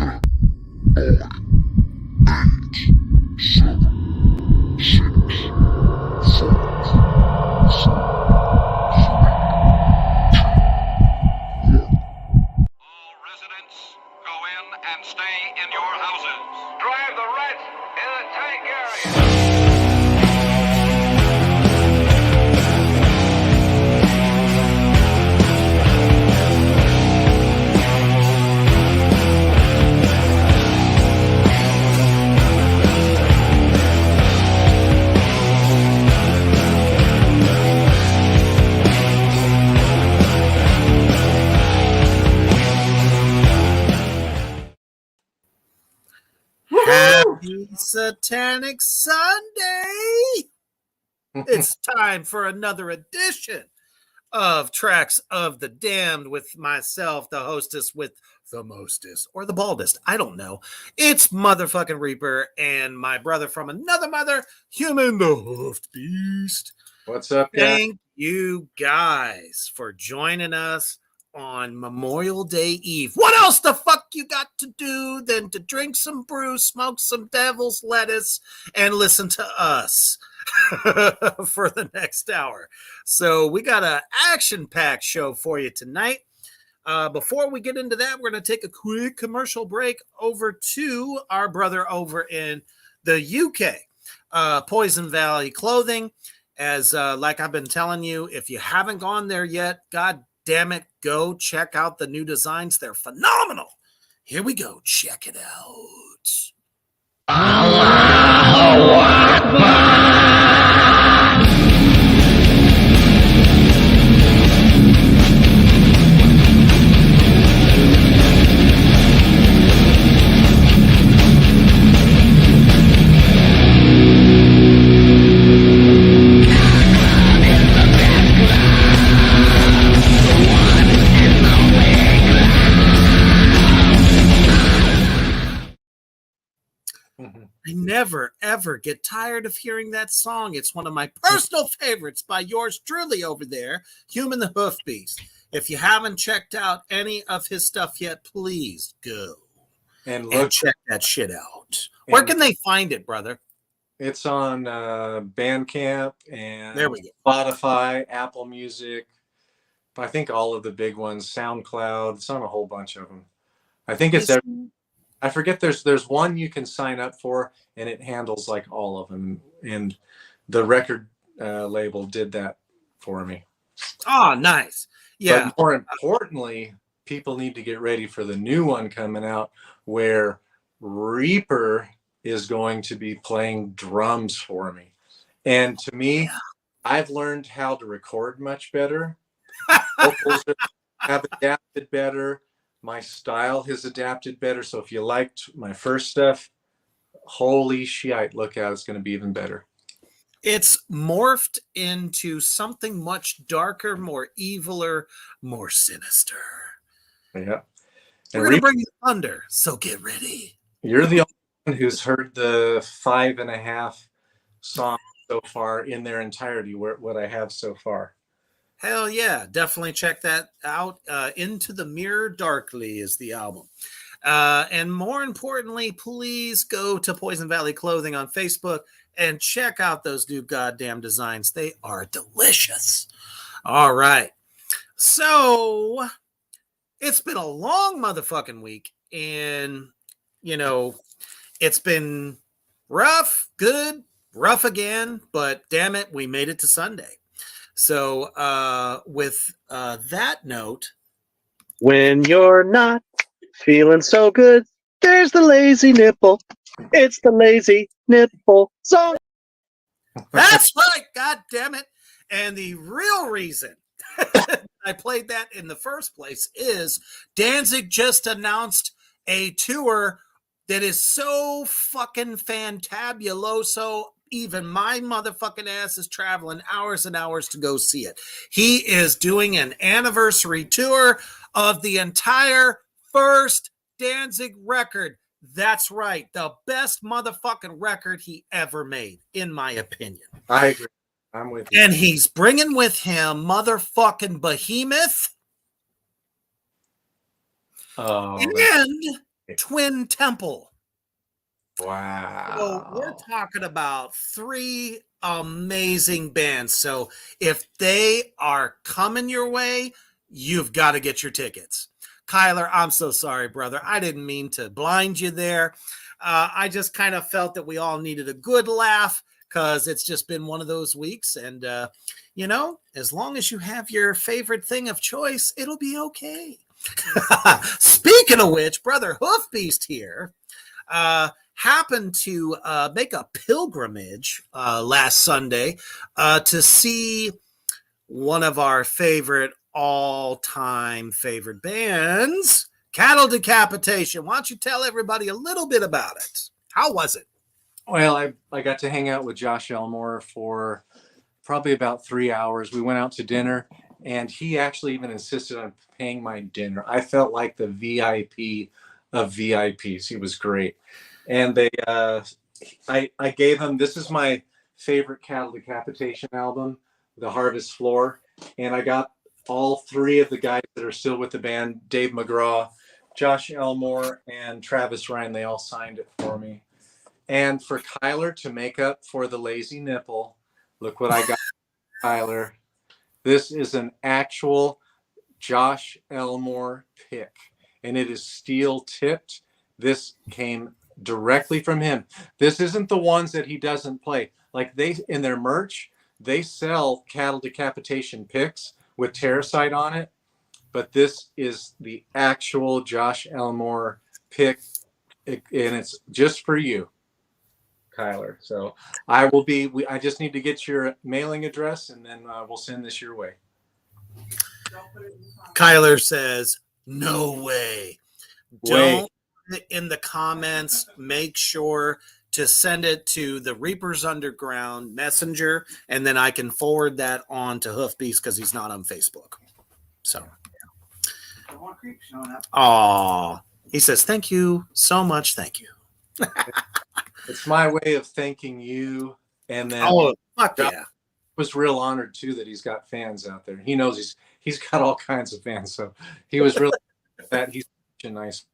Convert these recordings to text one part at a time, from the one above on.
And stay in your houses. Drive the rats in the tank area. Happy Satanic Sunday! It's time for another edition of Tracks of the Damned with myself, the hostess with the mostest, or the baldest. I don't know. It's motherfucking Reaper and my brother from another mother, Human the Hoofed Beast. What's up, guys? Thank you guys for joining us on Memorial Day Eve. What else the fuck you got to do than to drink some brew, smoke some devil's lettuce, and listen to us for the next hour? So we got an action-packed show for you tonight. Before we get into that, we're going to take a quick commercial break over to our brother over in the UK, Poison Valley Clothing. As like I've been telling you, if you haven't gone there yet, God damn it, go check out the new designs. They're phenomenal. Here we go. Check it out. Allahu Akbar. I never, ever get tired of hearing that song. It's one of my personal favorites by yours truly over there, Human the Hoof Beast. If you haven't checked out any of his stuff yet, please go and check that shit out. Where can they find it, brother? It's on Bandcamp and there we go. Spotify, Apple Music. I think all of the big ones, SoundCloud. It's on a whole bunch of them. I think it's I forget there's one you can sign up for and it handles like all of them. And the record label did that for me. Oh, nice. Yeah. But more importantly, people need to get ready for the new one coming out where Reaper is going to be playing drums for me. And to me, I've learned how to record much better. Vocals have adapted better. My style has adapted better. So if you liked my first stuff, holy shit, look out, it's going to be even better. It's morphed into something much darker, more eviler, more sinister. Yeah. We're going to bring you thunder, so get ready. You're the only one who's heard the 5.5 songs so far in their entirety, what I have so far. Hell yeah, definitely check that out. Into the Mirror Darkly is the album. And more importantly, please go to Poison Valley Clothing on Facebook and check out those new goddamn designs. They are delicious. All right. So it's been a long motherfucking week. And, you know, it's been rough, good, rough again. But damn it, we made it to Sunday. So with that note, when you're not feeling so good, there's the lazy nipple. It's the lazy nipple song. That's right. God damn it. And the real reason I played that in the first place is Danzig just announced a tour that is so fucking fantabuloso. Even my motherfucking ass is traveling hours and hours to go see it. He is doing an anniversary tour of the entire first Danzig record. That's right. The best motherfucking record he ever made, in my opinion. I agree. I'm with you. And he's bringing with him motherfucking Behemoth. Oh, and Twin Temple. Wow. So we're talking about 3 amazing bands. So if they are coming your way, you've got to get your tickets. Kyler, I'm so sorry, brother. I didn't mean to blind you there. I just kind of felt that we all needed a good laugh because it's just been one of those weeks. And, as long as you have your favorite thing of choice, it'll be okay. Speaking of which, Brother Hoofbeast here happened to make a pilgrimage last Sunday to see one of our favorite all-time favorite bands, Cattle Decapitation. Why don't you tell everybody a little bit about it? How was it? Well, I got to hang out with Josh Elmore for probably about 3 hours. We went out to dinner, and he actually even insisted on paying my dinner. I felt like the VIP of VIPs. He was great. And I gave him, this is my favorite Cattle Decapitation album, The Harvest Floor. And I got all 3 of the guys that are still with the band, Dave McGraw, Josh Elmore, and Travis Ryan. They all signed it for me. And for Kyler to make up for the lazy nipple, look what I got, Kyler. This is an actual Josh Elmore pick, and it is steel tipped. This came directly from him. This isn't the ones that he doesn't play. Like in their merch, they sell Cattle Decapitation picks with Terracite on it, but this is the actual Josh Elmore pick, and it's just for you, Kyler. So I just need to get your mailing address, and then we'll send this your way. Kyler says, no way. Don't put it in the comments. Make sure to send it to the Reapers Underground Messenger, and then I can forward that on to Hoofbeast because he's not on Facebook. So, oh, he says, thank you so much. Thank you. It's my way of thanking you. And then fuck yeah. Was real honored too that he's got fans out there. He knows he's got all kinds of fans. So he was really that he's such a nice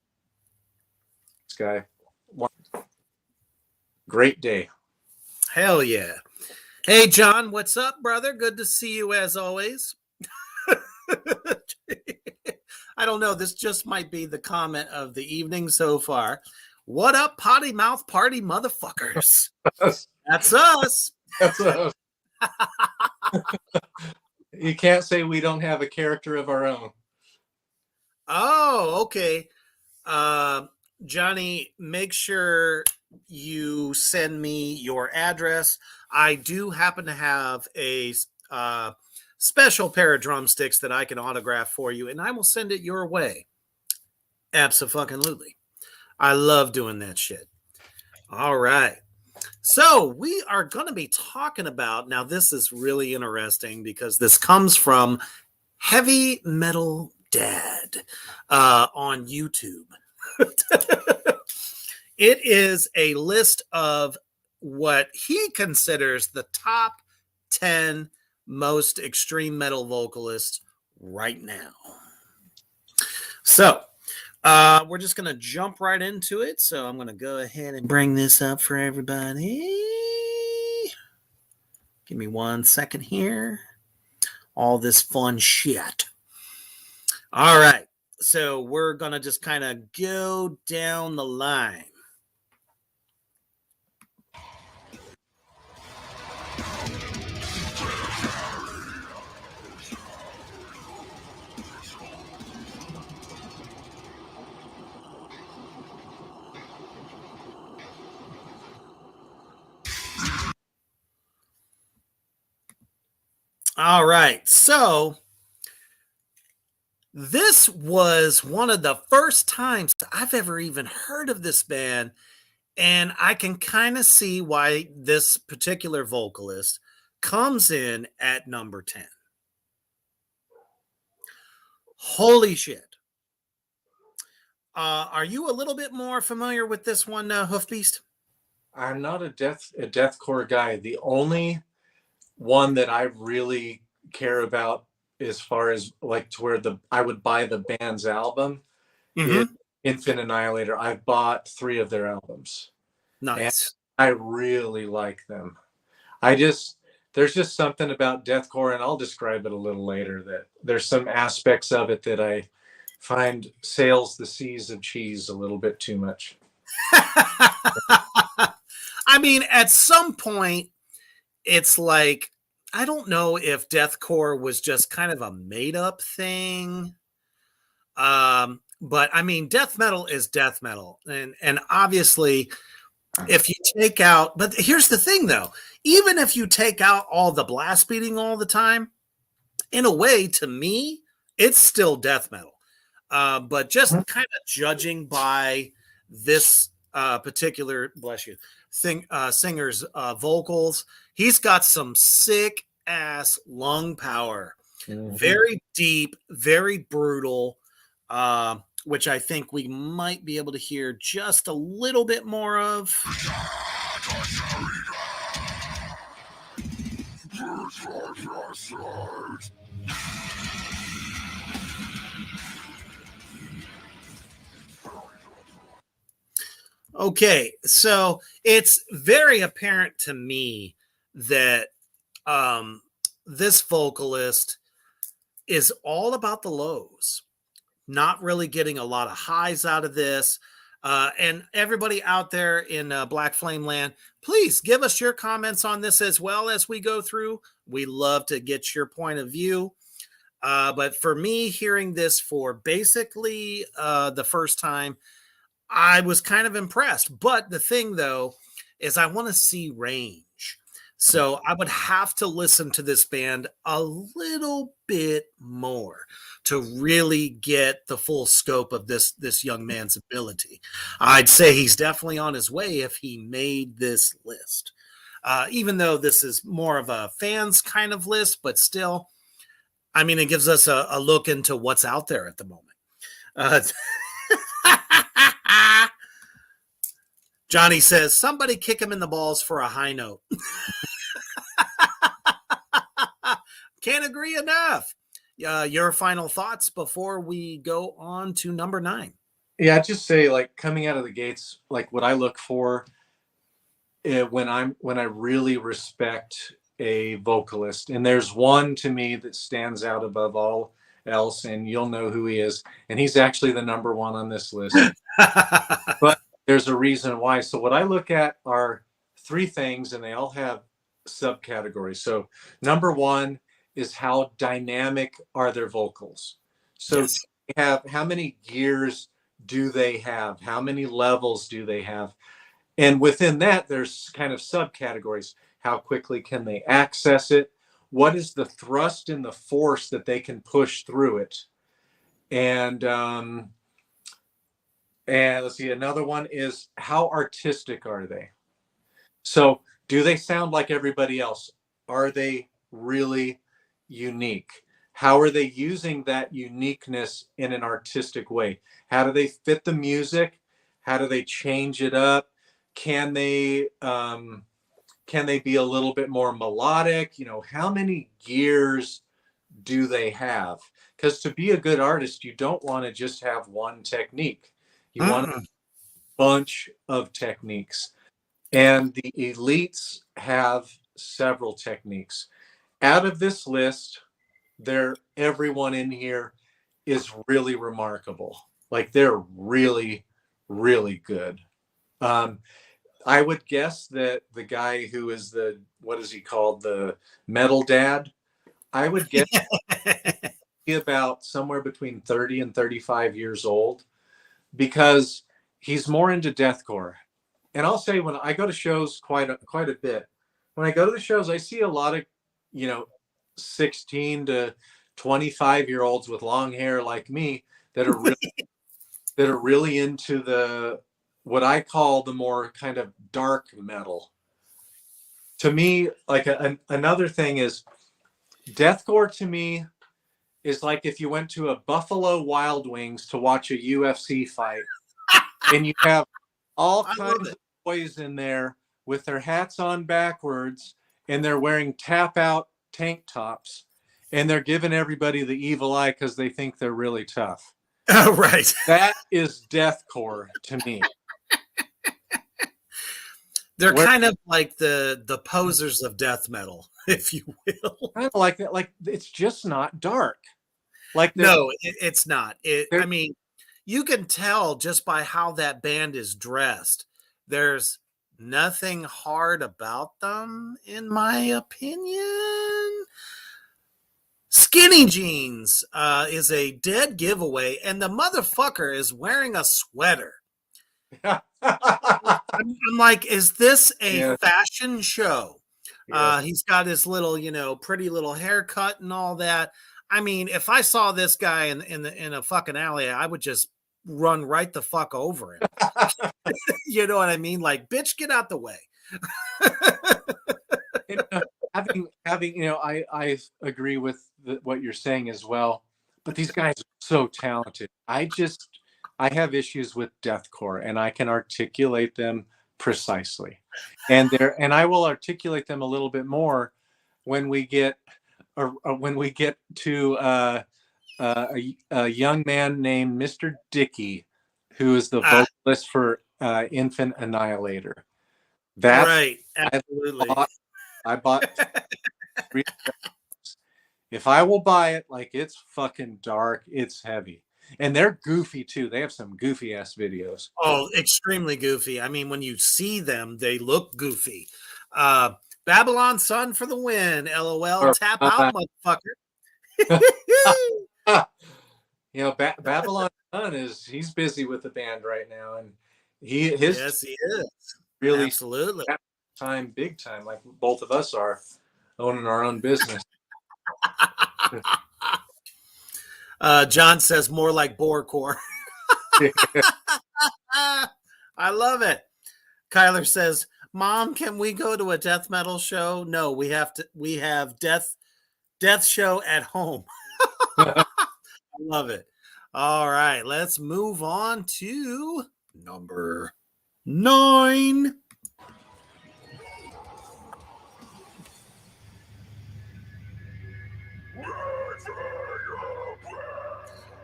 guy. Great day. Hell yeah. Hey, John, what's up, brother? Good to see you as always. I don't know. This just might be the comment of the evening so far. What up, potty mouth party motherfuckers? That's us. That's us. You can't say we don't have a character of our own. Oh, okay. Johnny, make sure you send me your address. I do happen to have a special pair of drumsticks that I can autograph for you, and I will send it your way. Abso-fucking-lutely. I love doing that shit. All right. So we are going to be talking about, now this is really interesting because this comes from Heavy Metal Dad on YouTube. It is a list of what he considers the top 10 most extreme metal vocalists right now. So we're just going to jump right into it. So I'm going to go ahead and bring this up for everybody. Give me 1 second here. All this fun shit. All right. So we're going to just kind of go down the line. All right, so this was one of the first times I've ever even heard of this band, and I can kind of see why this particular vocalist comes in at number 10. Holy shit. Are you a little bit more familiar with this one, Hoofbeast? I'm not a deathcore guy. The only one that I really care about as far as like to where I would buy the band's album is Infant Annihilator. I've bought 3 of their albums. Nice. And I really like them. There's just something about deathcore, and I'll describe it a little later, that there's some aspects of it that I find sails the seas of cheese a little bit too much. I mean, at some point, it's like, I don't know if deathcore was just kind of a made up thing. But I mean, death metal is death metal. And obviously, if you take out, but here's the thing though, even if you take out all the blast beating all the time, in a way, to me, it's still death metal. But just kind of judging by this particular, bless you, singer's vocals, he's got some sick ass lung power. Mm-hmm. Very deep, very brutal, which I think we might be able to hear just a little bit more of. Okay, so it's very apparent to me that this vocalist is all about the lows, not really getting a lot of highs out of this. And everybody out there in Black Flame Land, please give us your comments on this as well as we go through. We love to get your point of view. But for me, hearing this for basically the first time, I was kind of impressed. But the thing, though, is I want to see range. So I would have to listen to this band a little bit more to really get the full scope of this young man's ability. I'd say he's definitely on his way if he made this list. Even though this is more of a fans kind of list, but still, I mean, it gives us a look into what's out there at the moment. Johnny says, somebody kick him in the balls for a high note. Can't agree enough. Your final thoughts before we go on to number 9. Yeah, I'd just say, like, coming out of the gates, like what I look for when I really respect a vocalist, and there's one to me that stands out above all else, and you'll know who he is, and he's actually the number 1 on this list. But there's a reason why. So what I look at are 3 things, and they all have subcategories. So number 1 is how dynamic are their vocals. So yes. They have, how many gears do they have? How many levels do they have? And within that, there's kind of subcategories. How quickly can they access it? What is the thrust and the force that they can push through it? And let's see, another one is how artistic are they? So do they sound like everybody else? Are they really unique? How are they using that uniqueness in an artistic way? How do they fit the music? How do they change it up? Can they be a little bit more melodic? You know, how many gears do they have? Because to be a good artist, you don't want to just have one technique. You want a bunch of techniques. And the elites have several techniques. Out of this list, everyone in here is really remarkable. Like, they're really, really good. I would guess that the guy who is what is he called? The metal dad. I would guess about somewhere between 30 and 35 years old, because he's more into deathcore. And I'll say, when I go to shows quite a bit, when I go to the shows, I see a lot of, 16 to 25-year-olds with long hair like me that are really into what I call the more kind of dark metal. To me, like another thing is, deathcore to me is like if you went to a Buffalo Wild Wings to watch a UFC fight, and you have all kinds of boys in there with their hats on backwards, and they're wearing tap-out tank tops, and they're giving everybody the evil eye because they think they're really tough. Oh, right. That is deathcore to me. They're Where- kind of like the posers of death metal, if you will. Kind of like that. Like it's just not dark. Like No, it's not. I they're- mean, you can tell just by how that band is dressed. There's nothing hard about them, in my opinion. Skinny jeans is a dead giveaway, and the motherfucker is wearing a sweater. I'm like, is this a Yeah. fashion show? Yeah. He's got his little, pretty little haircut and all that. I mean, if I saw this guy in a fucking alley, I would just run right the fuck over him. You know what I mean? Like, bitch, get out the way. And, having I agree with what you're saying as well, but these guys are so talented. I have issues with deathcore, and I can articulate them precisely, and I will articulate them a little bit more when we get to a young man named Mr. Dickey, who is the vocalist for Infant Annihilator. That's right, absolutely. I bought 3. If I will buy it, like, it's fucking dark, it's heavy, and they're goofy too. They have some goofy ass videos. Oh, extremely goofy. I mean, when you see them, they look goofy. Babylon Sun for the win. LOL. Tap out, motherfucker. Babylon Sun he's busy with the band right now, and yes, he is. Really absolutely time, big time, like both of us are owning our own business. John says more like Borecore. I love it. Kyler says, Mom, can we go to a death metal show? No, we have death show at home. I love it. All right, let's move on to number 9.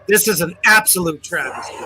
This is an absolute travesty.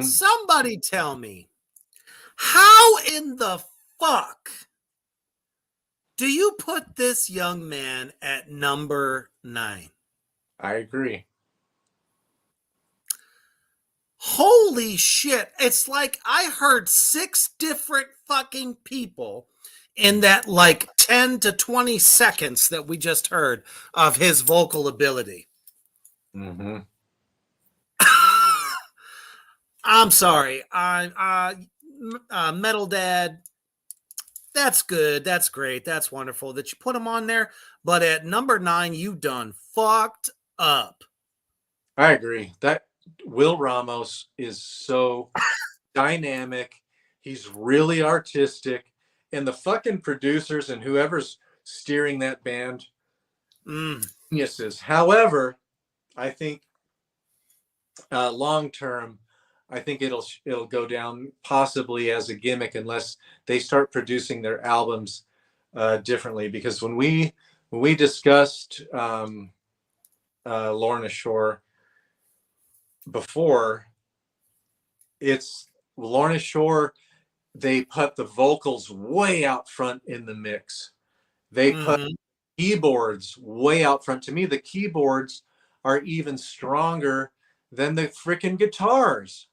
Somebody tell me, how in the fuck do you put this young man at number 9? I agree. Holy shit. It's like I heard 6 different fucking people in that like 10 to 20 seconds that we just heard of his vocal ability. Mm-hmm. I'm sorry. Metal Dad, that's good. That's great. That's wonderful that you put him on there. But at number 9, you done fucked up. I agree. That Will Ramos is so dynamic. He's really artistic. And the fucking producers and whoever's steering that band, geniuses. However, I think long term, I think it'll go down possibly as a gimmick unless they start producing their albums differently. Because when we discussed Lorna Shore before, it's Lorna Shore. They put the vocals way out front in the mix. They put keyboards way out front. To me, the keyboards are even stronger than the freaking guitars.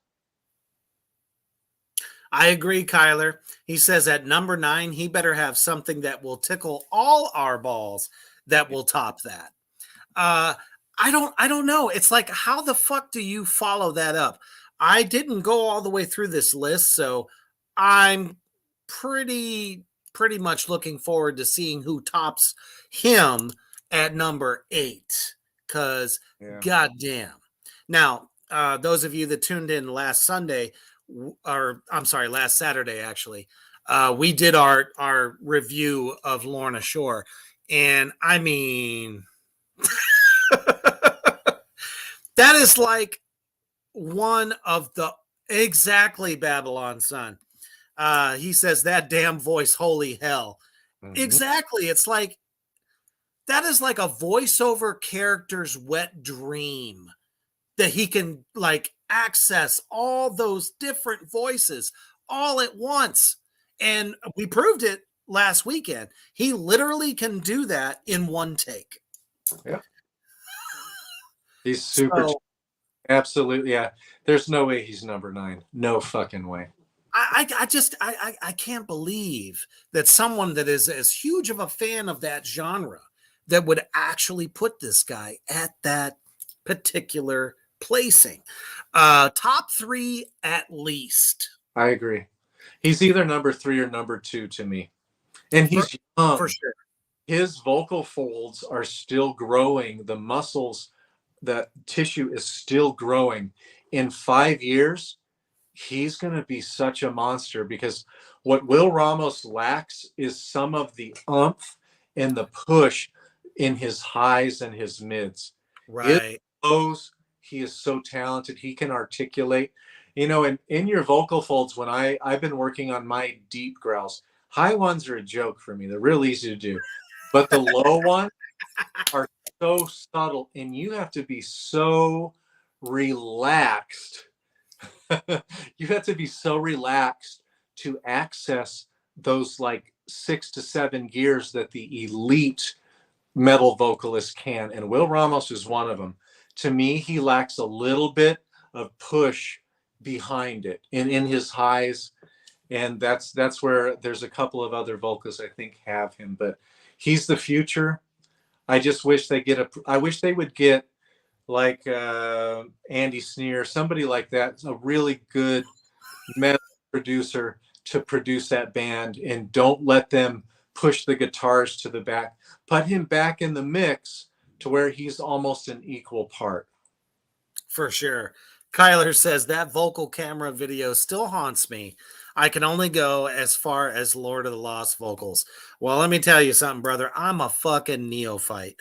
I agree, Kyler. He says at number 9, he better have something that will tickle all our balls that will top that. I don't know. It's like, how the fuck do you follow that up? I didn't go all the way through this list, so I'm pretty much looking forward to seeing who tops him at number 8. Because goddamn. Now, those of you that tuned in last Sunday, or I'm sorry, last Saturday actually, we did our review of Lorna Shore, and I mean, that is like one of the exactly Babylon Sun. He says that damn voice, holy hell. Mm-hmm. Exactly. It's like that is like a voiceover character's wet dream that he can like access all those different voices all at once. And we proved it last weekend. He literally can do that in one take. Yeah. He's super. Absolutely. Yeah. There's no way he's number 9. No fucking way. I can't believe that someone that is as huge of a fan of that genre that would actually put this guy at that particular placing. Top 3 at least. I agree. He's either number 3 or number 2 to me. And he's young. For sure. His vocal folds are still growing. The muscles, the tissue is still growing. In 5 years, he's going to be such a monster, because what Will Ramos lacks is some of the oomph and the push in his highs and his mids. Right. His lows, he is so talented. He can articulate. You know, and in your vocal folds, when I've been working on my deep growls, high ones are a joke for me. They're real easy to do. But the low ones are so subtle, and you have to be so relaxed. You have to be so relaxed to access those like 6 to 7 gears that the elite metal vocalist can. And Will Ramos is one of them. To me, he lacks a little bit of push behind it in his highs. And that's where there's a couple of other vocalists I think have him, but he's the future. I just wish I wish they would get like Andy Sneer, somebody like that, a really good metal producer to produce that band, and don't let them push the guitars to the back. Put him back in the mix to where he's almost an equal part. For sure. Kyler says that vocal camera video still haunts me. I can only go as far as Lord of the Lost vocals. Well, let me tell you something, brother. I'm a fucking neophyte.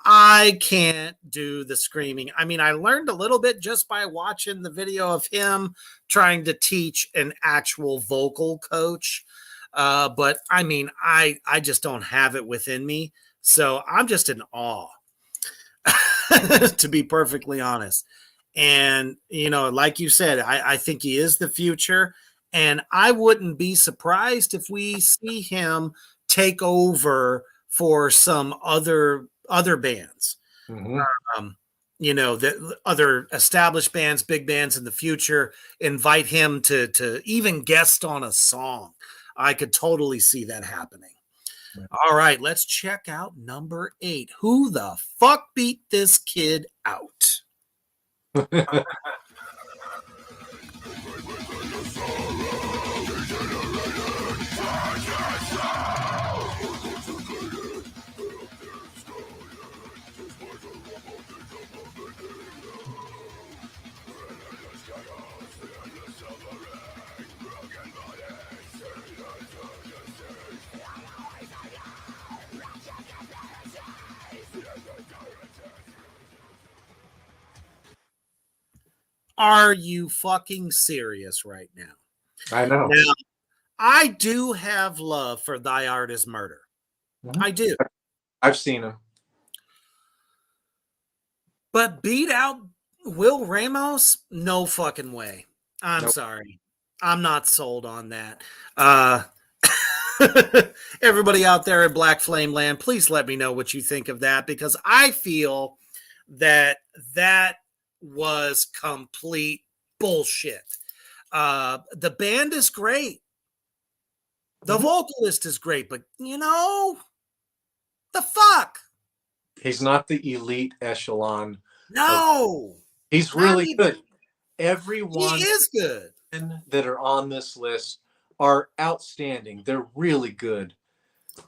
I can't do the screaming. I mean, I learned a little bit just by watching the video of him trying to teach an actual vocal coach. But I mean, I just don't have it within me. So I'm just in awe, to be perfectly honest. And, you know, like you said, I think he is the future. And I wouldn't be surprised if we see him take over for some other bands. Mm-hmm. You know, the other established bands, big bands in the future, invite him to even guest on a song. I could totally see that happening. Yeah. All right, let's check out number 8. Who the fuck beat this kid out? Are you fucking serious right now? I know. Now, I do have love for Thy Art Is Murder. Mm-hmm. I do. I've seen him. But beat out Will Ramos? No fucking way. I'm sorry. I'm not sold on that. Everybody out there in Black Flame Land, please let me know what you think of that, because I feel that was complete bullshit. The band is great. The vocalist is great, but you know, the fuck? He's not the elite echelon. No. He's really good. everyone He is good. that are on this list are outstanding. They're really good.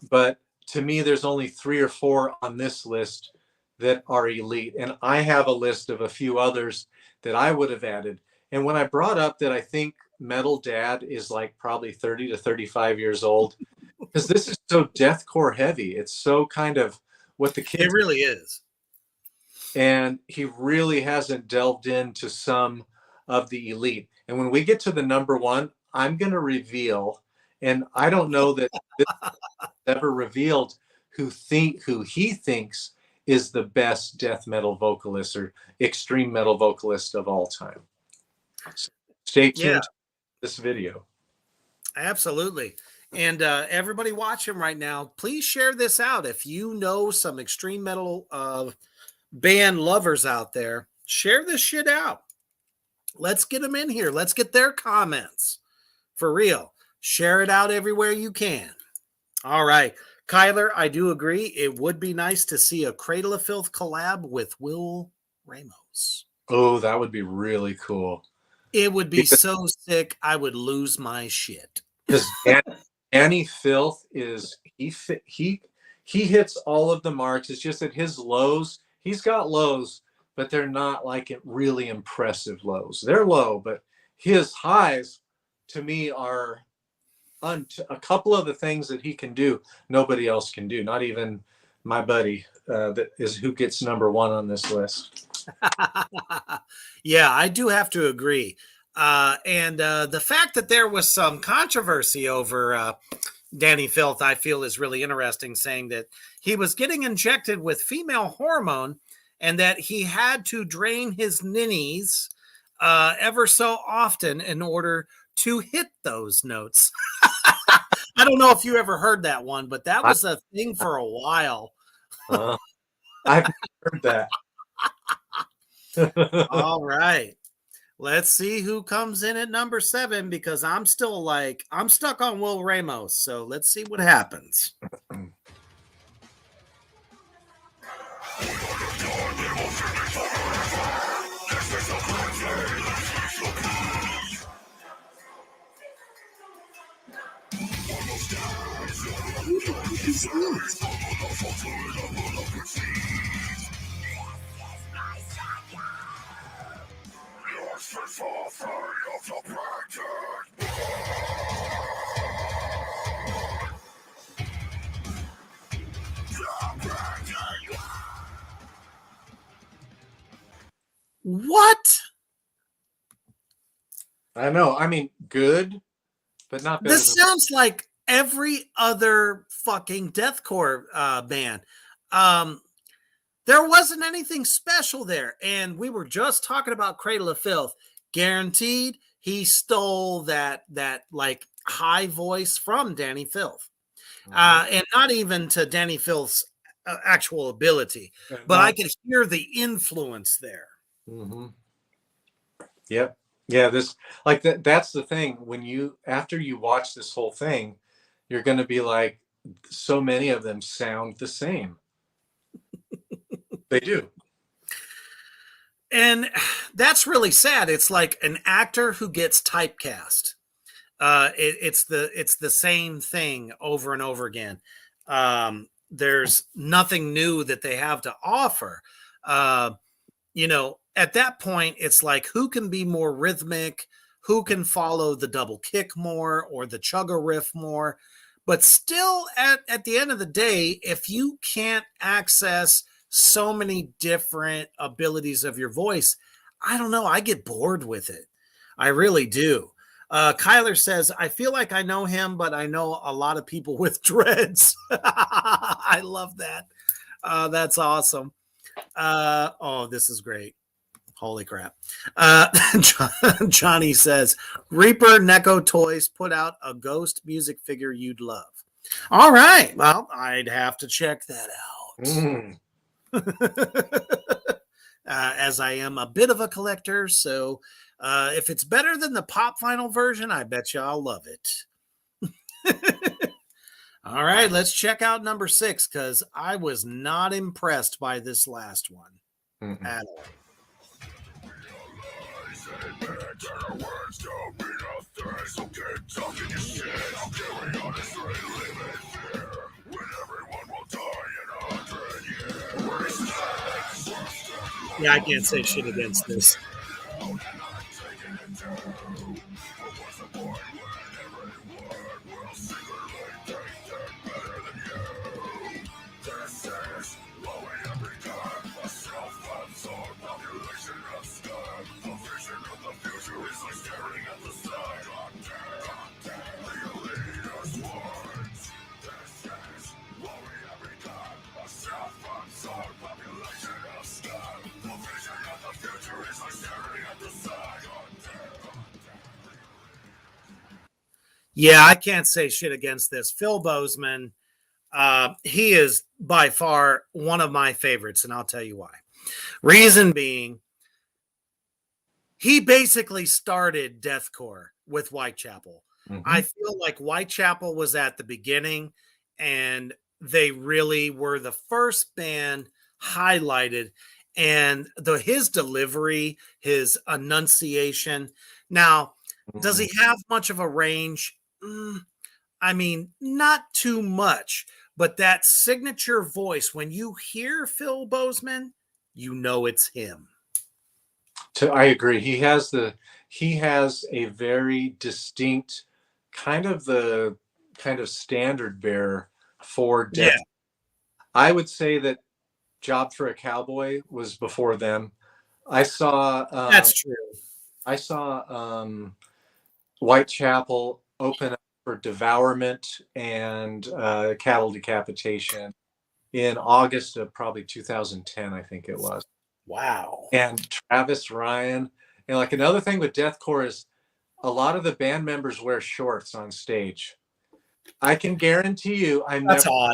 But to me, there's only 3 or 4 on this list that are elite. And I have a list of a few others that I would have added. And when I brought up that I think Metal Dad is like probably 30 to 35 years old, because this is so deathcore heavy. It's so kind of what the kids. It really is. And he really hasn't delved into some of the elite. And when we get to the number 1, I'm going to reveal, and I don't know that this ever revealed who he thinks is the best death metal vocalist or extreme metal vocalist of all time. So stay tuned to this video. Absolutely. And everybody watching right now, please share this out. If you know some extreme metal band lovers out there, share this shit out. Let's get them in here. Let's get their comments. For real. Share it out everywhere you can. All right. Kyler, I do agree. It would be nice to see a Cradle of Filth collab with Will Ramos. Oh, that would be really cool. It would be so sick. I would lose my shit. Because Danny Filth is he hits all of the marks. It's just that his lows, he's got lows, but they're not like really impressive lows. They're low, but his highs to me are a couple of the things that he can do, nobody else can do. Not even my buddy that is who gets number 1 on this list. Yeah, I do have to agree. And the fact that there was some controversy over Danny Filth, I feel is really interesting, saying that he was getting injected with female hormone and that he had to drain his ninnies ever so often in order to hit those notes. I don't know if you ever heard that one, but that was a thing for a while. I've heard that. All right. Let's see who comes in at number 7, because I'm still I'm stuck on Will Ramos. So let's see what happens. What? I know. I mean, good, but not better. This sounds like every other fucking deathcore band. There wasn't anything special there. And we were just talking about Cradle of Filth. Guaranteed he stole that like high voice from Danny Filth. And not even to Danny Filth's actual ability, but I could hear the influence there. Mm-hmm. Yep. Yeah, this like that's the thing. When after you watch this whole thing, you're going to be like, so many of them sound the same. They do. And that's really sad. It's like an actor who gets typecast. It's the same thing over and over again. There's nothing new that they have to offer. At that point, it's like, who can be more rhythmic? Who can follow the double kick more or the chugga riff more? But still, at the end of the day, if you can't access so many different abilities of your voice, I don't know. I get bored with it. I really do. Kyler says, I feel like I know him, but I know a lot of people with dreads. I love that. That's awesome. This is great. Holy crap. Johnny says, Reaper Neko Toys put out a ghost music figure you'd love. All right. Well, I'd have to check that out. As I am a bit of a collector. So if it's better than the pop vinyl version, I bet you I'll love it. All right, let's check out number 6, because I was not impressed by this last one at all. Yeah, I can't say shit against this. Yeah, I can't say shit against this. Phil Bozeman, he is by far one of my favorites, and I'll tell you why. Reason being, he basically started deathcore with Whitechapel. Mhm. I feel like Whitechapel was at the beginning, and they really were the first band highlighted, and his delivery, his enunciation. Now, does he have much of a range? I mean, not too much, but that signature voice, when you hear Phil Bozeman, you know it's him. I agree. He has a very distinct kind of standard bearer for death. Yeah. I would say that Job for a Cowboy was before them. That's true. I saw Whitechapel open up for Devourment and Cattle Decapitation in August of probably 2010, I think it was. Wow. And Travis Ryan. And like another thing with deathcore is a lot of the band members wear shorts on stage. I can guarantee you I'm never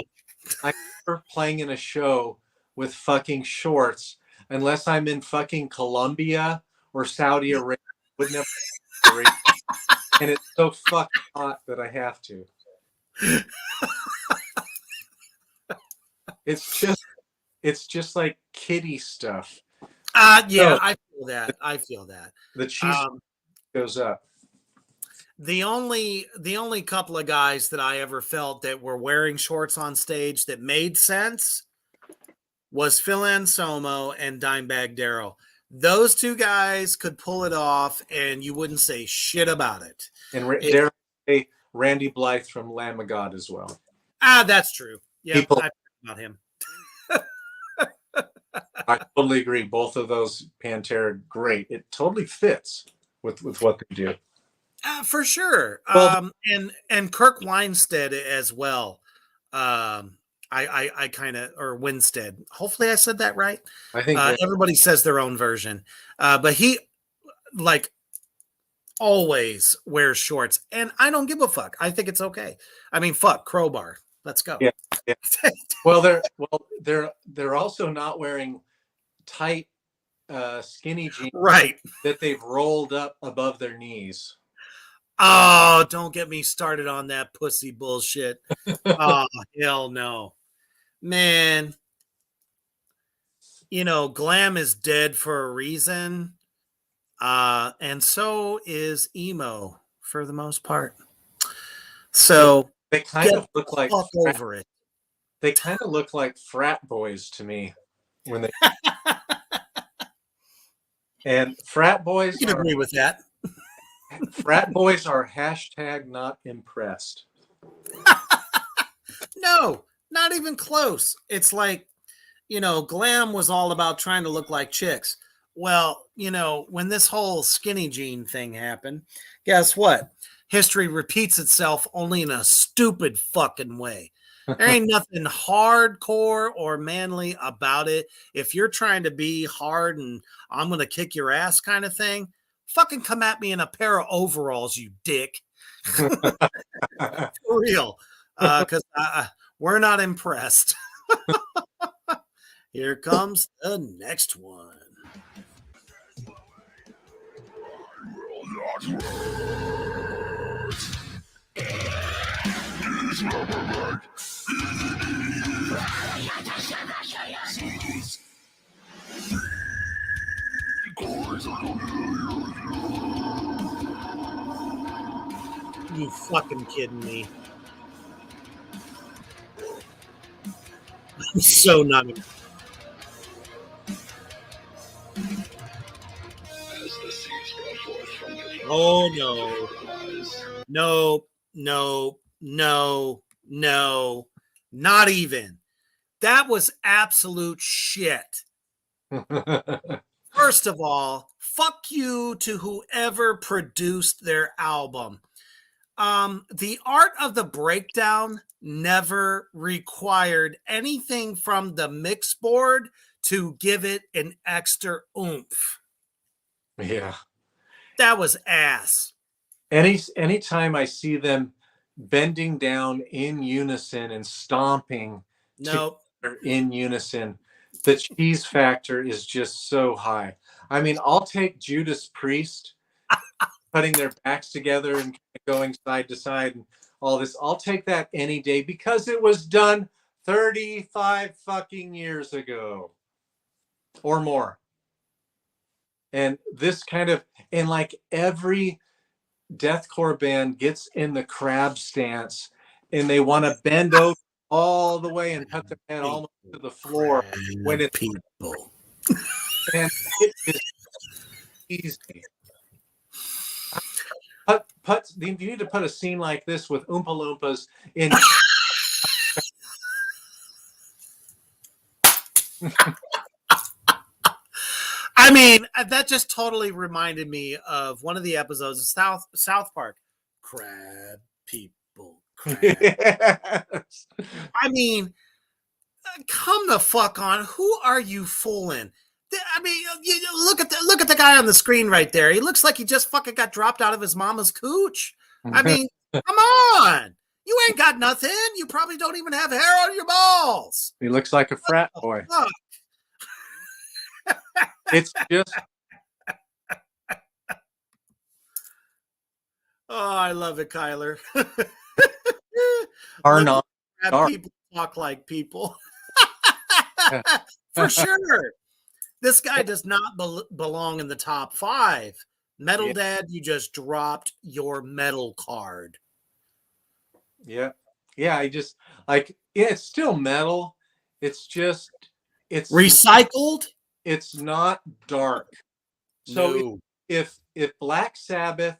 playing in a show with fucking shorts unless I'm in fucking Colombia or Saudi Arabia. Would never. And it's so fucking hot that I have to. It's just like kiddie stuff. Yeah, So, I feel that. The cheese goes up. The only couple of guys that I ever felt that were wearing shorts on stage that made sense was Phil Anselmo and Dimebag Darrell. Those two guys could pull it off, and you wouldn't say shit about it. And Randy Blythe from Lamb of God as well. That's true. Yeah, I forgot about him. I totally agree. Both of those Pantera, great. It totally fits with what they do. For sure. Well, and Kirk Weinstead as well. I kind of, or Winstead. Hopefully I said that right. I think everybody says their own version. But he like always wears shorts, and I don't give a fuck. I think it's okay. I mean, fuck Crowbar. Let's go. Yeah. Well, they're also not wearing tight skinny jeans, right, that they've rolled up above their knees. Oh, don't get me started on that pussy bullshit. Oh, hell no. Man, glam is dead for a reason. And so is emo for the most part. So they kind of look like over it. They kind of look like frat boys to me when they and frat boys. You can agree with that. Frat boys are hashtag not impressed. No, not even close. It's like, glam was all about trying to look like chicks. Well, when this whole skinny jean thing happened, guess what? History repeats itself, only in a stupid fucking way. There ain't nothing hardcore or manly about it. If you're trying to be hard and I'm going to kick your ass kind of thing, fucking come at me in a pair of overalls, you dick. For real. Because we're not impressed. Here comes the next one. You fucking kidding me? I'm so not. Oh no. No, no, no, no. Not even. That was absolute shit. First of all, fuck you to whoever produced their album. The art of the breakdown never required anything from the mix board to give it an extra oomph. Yeah. That was ass. Anytime I see them bending down in unison and stomping Nope. in unison, the cheese factor is just so high. I mean, I'll take Judas Priest putting their backs together and going side to side and all this. I'll take that any day because it was done 35 fucking years ago or more. And this kind of, and like every deathcore band gets in the crab stance and they want to bend over all the way and cut their head almost to the floor when it's people. And it is easy. You need to put a scene like this with Oompa Loompas in. I mean, that just totally reminded me of one of the episodes of South Park. Crab people. Crab. Yes. I mean, come the fuck on. Who are you fooling? I mean, look at the guy on the screen right there. He looks like he just fucking got dropped out of his mama's cooch. I mean, come on. You ain't got nothing. You probably don't even have hair on your balls. He looks like a frat boy. Fuck. It's just. Oh, I love it, Kyler. Are not people talk like people. For sure. This guy does not belong in the top 5. Metal Dad, you just dropped your metal card. Yeah. Yeah, I just like it's still metal. It's just it's recycled. It's not dark. So no. if Black Sabbath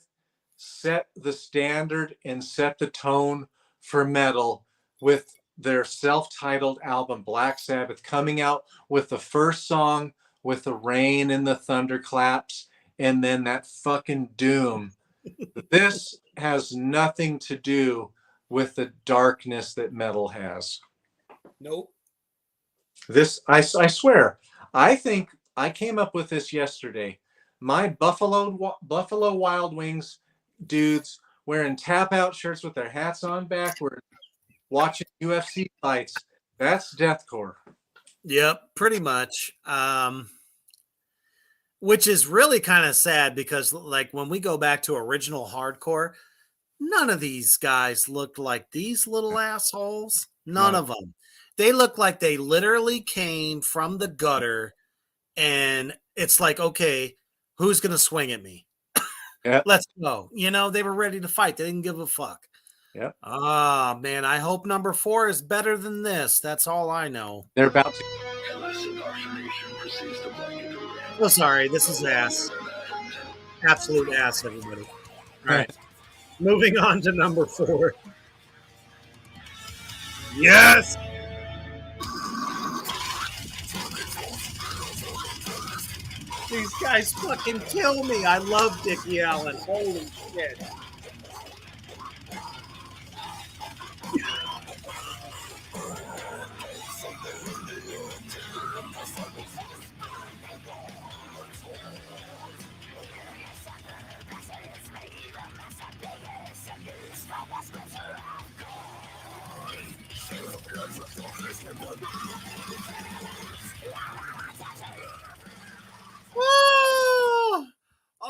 set the standard and set the tone for metal with their self-titled album Black Sabbath coming out with the first song with the rain and the thunderclaps and then that fucking doom, this has nothing to do with the darkness that metal has. Nope. This I swear, I think I came up with this yesterday. My Buffalo Wild Wings dudes wearing tap-out shirts with their hats on backwards, watching UFC fights. That's deathcore. Yep, pretty much. Which is really kind of sad because, like, when we go back to original hardcore, none of these guys looked like these little assholes. None of them. They look like they literally came from the gutter, and it's like, okay, who's going to swing at me? Yep. Let's go. You know, they were ready to fight. They didn't give a fuck. Yep. Ah, man, I hope number 4 is better than this. That's all I know. They're about to. Oh, sorry. This is ass. Absolute ass, everybody. All right. Moving on to number 4. Yes! These guys fucking kill me. I love Dickie Allen. Holy shit.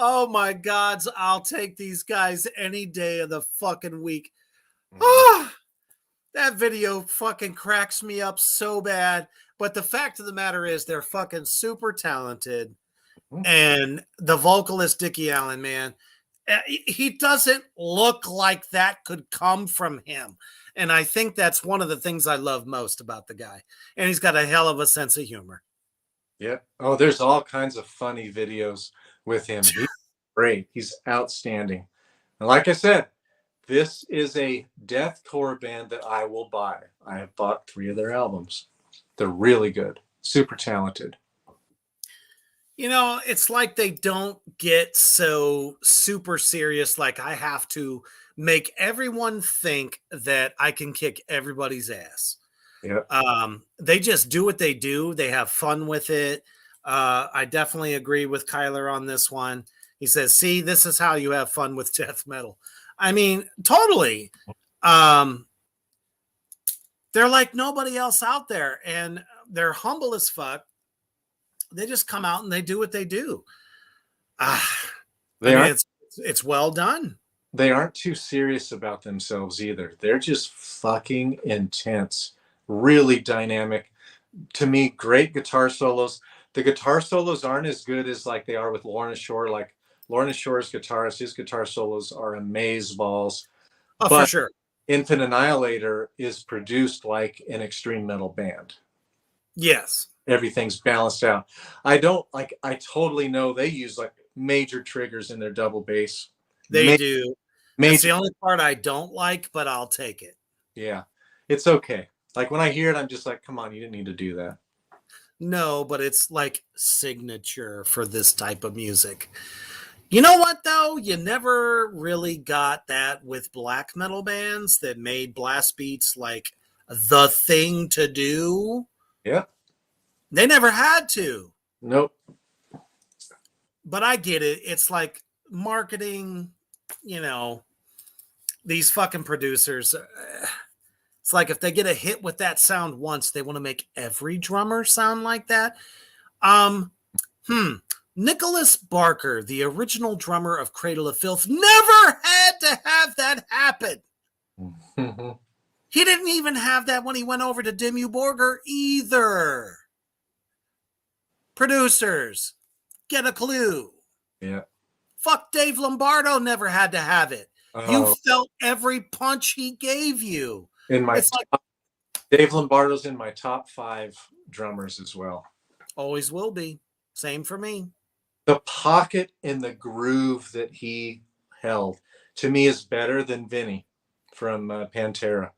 Oh my God, I'll take these guys any day of the fucking week. Oh, that video fucking cracks me up so bad. But the fact of the matter is they're fucking super talented. And the vocalist, Dickie Allen, man, He doesn't look like that could come from him. And I think that's one of the things I love most about the guy. And he's got a hell of a sense of humor. Yeah. Oh, there's all kinds of funny videos with him. He's great. He's outstanding. And like I said, this is a deathcore band that I will buy. I have bought 3 of their albums. They're really good. Super talented. You know, it's like they don't get so super serious. Like I have to make everyone think that I can kick everybody's ass. Yeah. They just do what they do. They have fun with it. I definitely agree with Kyler on this one. He says, see, this is how you have fun with death metal. I mean, totally. They're like nobody else out there, and they're humble as fuck. They just come out and they do what they do. It's well done. They aren't too serious about themselves either. They're just fucking intense, really dynamic. To me, great guitar solos. The guitar solos aren't as good as like they are with Lorna Shore. Like Lorna Shore's guitarist, his guitar solos are amazeballs. Oh, for sure. Infant Annihilator is produced like an extreme metal band. Yes. Everything's balanced out. I totally know they use like major triggers in their double bass. They do. It's the only part I don't like, but I'll take it. Yeah, it's okay. Like when I hear it, I'm just like, come on, you didn't need to do that. No, but it's like signature for this type of music. You know what, though? You never really got that with black metal bands that made blast beats like the thing to do. Yeah. They never had to. Nope. But I get it. It's like marketing, you know, these fucking producers. It's like if they get a hit with that sound once, they want to make every drummer sound like that. Nicholas Barker, the original drummer of Cradle of Filth, never had to have that happen. He didn't even have that when he went over to Dimmu Borgir either. Producers, get a clue. Yeah. Fuck, Dave Lombardo never had to have it. You felt every punch he gave you. Dave Lombardo's in my top 5 drummers as well. Always will be. Same for me. The pocket and the groove that he held, to me, is better than Vinny from Pantera.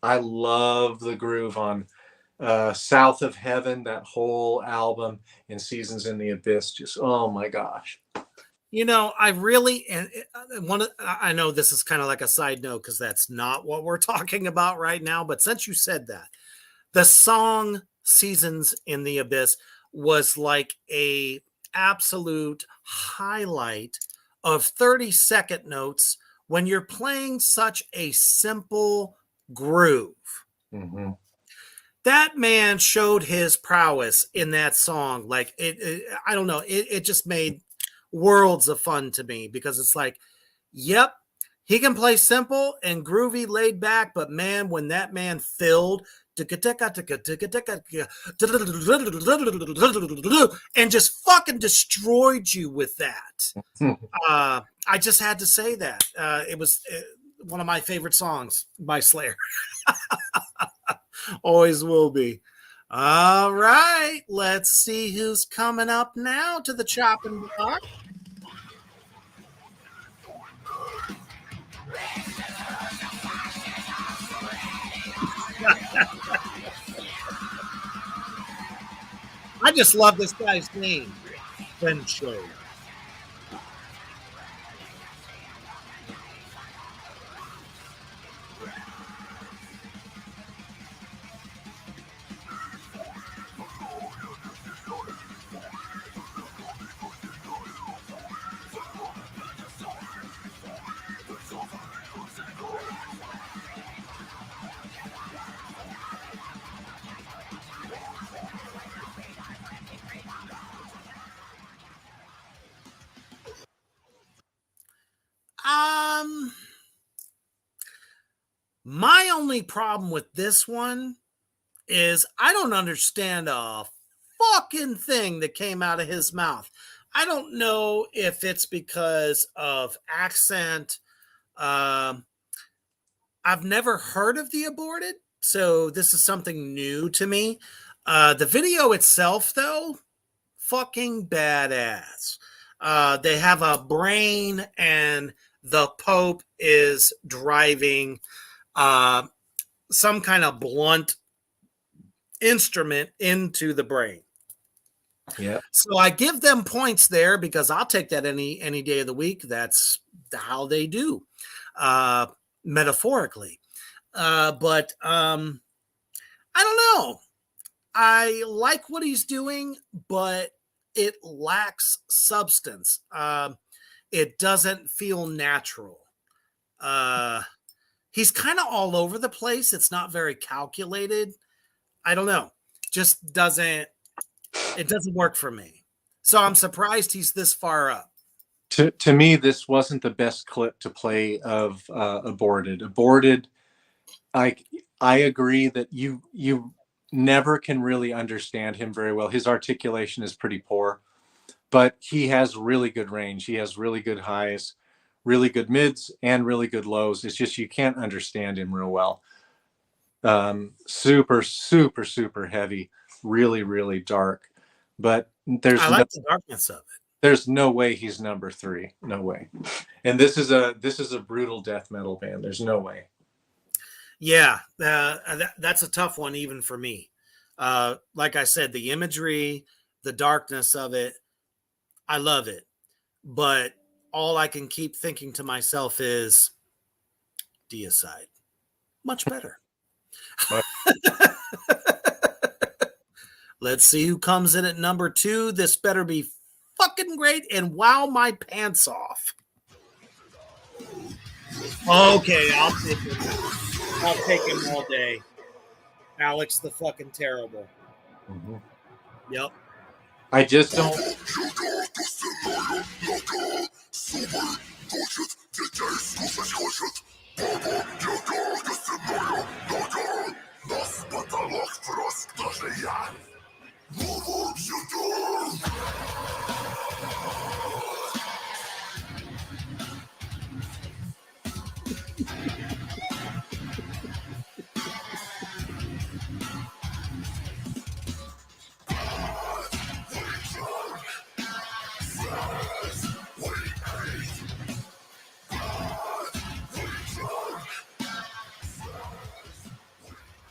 I love the groove on South of Heaven, that whole album, and Seasons in the Abyss. Just, oh my gosh. You know, I know this is kind of like a side note because that's not what we're talking about right now. But since you said that, the song Seasons in the Abyss was like a absolute highlight of 30-second notes when you're playing such a simple groove. Mm-hmm. That man showed his prowess in that song. Like I don't know. It just made worlds of fun to me because it's like, yep, he can play simple and groovy, laid back, but man, when that man filled and just fucking destroyed you with that. I just had to say that. It was one of my favorite songs by Slayer. Always will be. All right, let's see who's coming up now to the chopping block. I just love this guy's name, Ben Show. My only problem with this one is I don't understand a fucking thing that came out of his mouth. I don't know if it's because of accent. Um, I've never heard of the aborted, so this is something new to me. The video itself, though, fucking badass. They have a brain, and the Pope is driving some kind of blunt instrument into the brain. Yeah. So I give them points there because I'll take that any day of the week. That's how they do, metaphorically. But I don't know. I like what he's doing, but it lacks substance. It doesn't feel natural. He's kind of all over the place. It's not very calculated. I don't know. Just doesn't. It doesn't work for me. So I'm surprised he's this far up. To me, this wasn't the best clip to play of Aborted. Aborted, I agree that you never can really understand him very well. His articulation is pretty poor, but he has really good range. He has really good highs, really good mids, and really good lows. It's just you can't understand him real well. Super, super, super heavy, really, really dark. But I like the darkness of it. There's no way he's number 3. No way. And this is a brutal death metal band. There's no way. Yeah, that's a tough one even for me. Like I said, the imagery, the darkness of it, I love it. But all I can keep thinking to myself is Deicide. Much better. Let's see who comes in at number 2. This better be fucking great and wow my pants off. Okay, I'll take him. I'll take him all day. Alex the fucking Terrible. Mm-hmm. Yep. I just don't.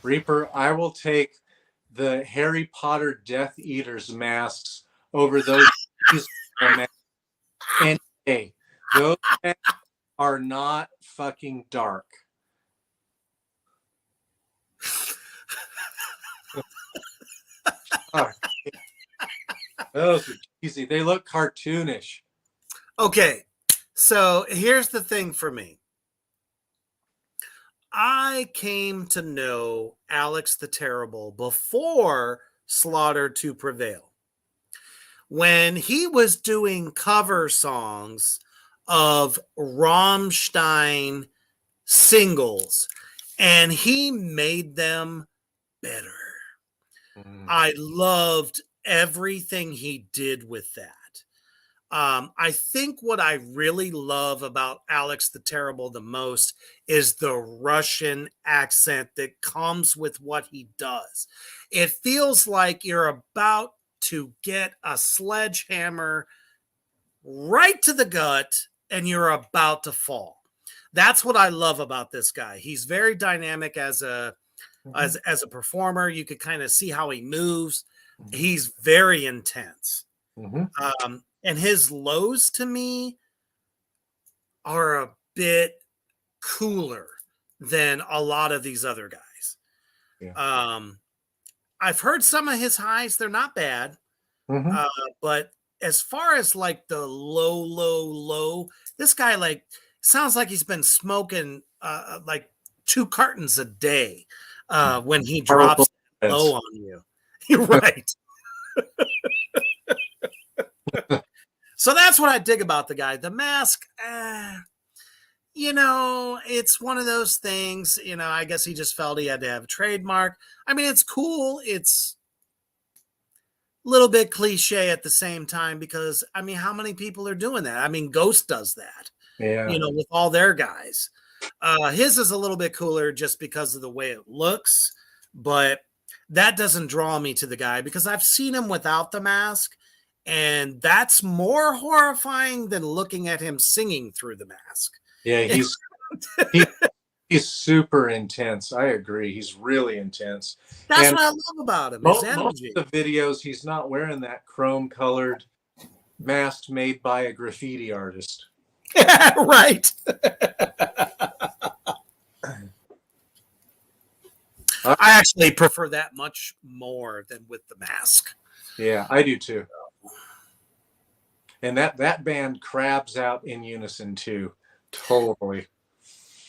Reaper, I will take the Harry Potter Death Eaters masks over those masks any day. Those masks are not fucking dark. Those are cheesy. They look cartoonish. Okay, so here's the thing for me. I came to know Alex the Terrible before Slaughter to Prevail. When he was doing cover songs of Rammstein singles, and he made them better. I loved everything he did with that. I think what I really love about Alex the Terrible the most is the Russian accent that comes with what he does. It feels like you're about to get a sledgehammer right to the gut and you're about to fall. That's what I love about this guy. He's very dynamic as a performer. You could kind of see how he moves. He's very intense. And his lows to me are a bit cooler than a lot of these other guys. Yeah. I've heard some of his highs. They're not bad. But as far as like the low, this guy like sounds like he's been smoking like 2 cartons a day when he drops low on you. You're right. So that's what I dig about the guy. The mask, it's one of those things, I guess he just felt he had to have a trademark. I mean, it's cool. It's little bit cliche at the same time because, I mean, how many people are doing that? I mean, Ghost does that, Yeah. you know, with all their guys. His is a little bit cooler just because of the way it looks, but that doesn't draw me to the guy because I've seen him without the mask, and that's more horrifying than looking at him singing through the mask. Yeah, he's super intense. I agree. He's really intense. That's And what I love about him. His most energy. of the videos, he's not wearing that chrome colored mask made by a graffiti artist. Right. I actually prefer that much more than with the mask. Yeah, I do too. And that band crabs out in unison too. Totally.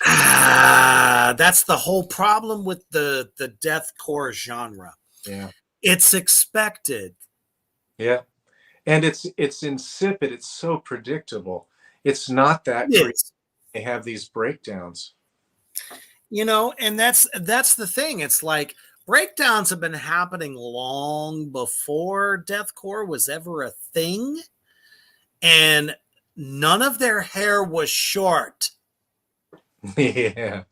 That's the whole problem with the deathcore genre. Yeah. It's expected. Yeah. And it's insipid. It's so predictable. It's not that It great. is. They have these breakdowns. You know, and that's the thing. It's like breakdowns have been happening long before deathcore was ever a thing, and none of their hair was short. Yeah.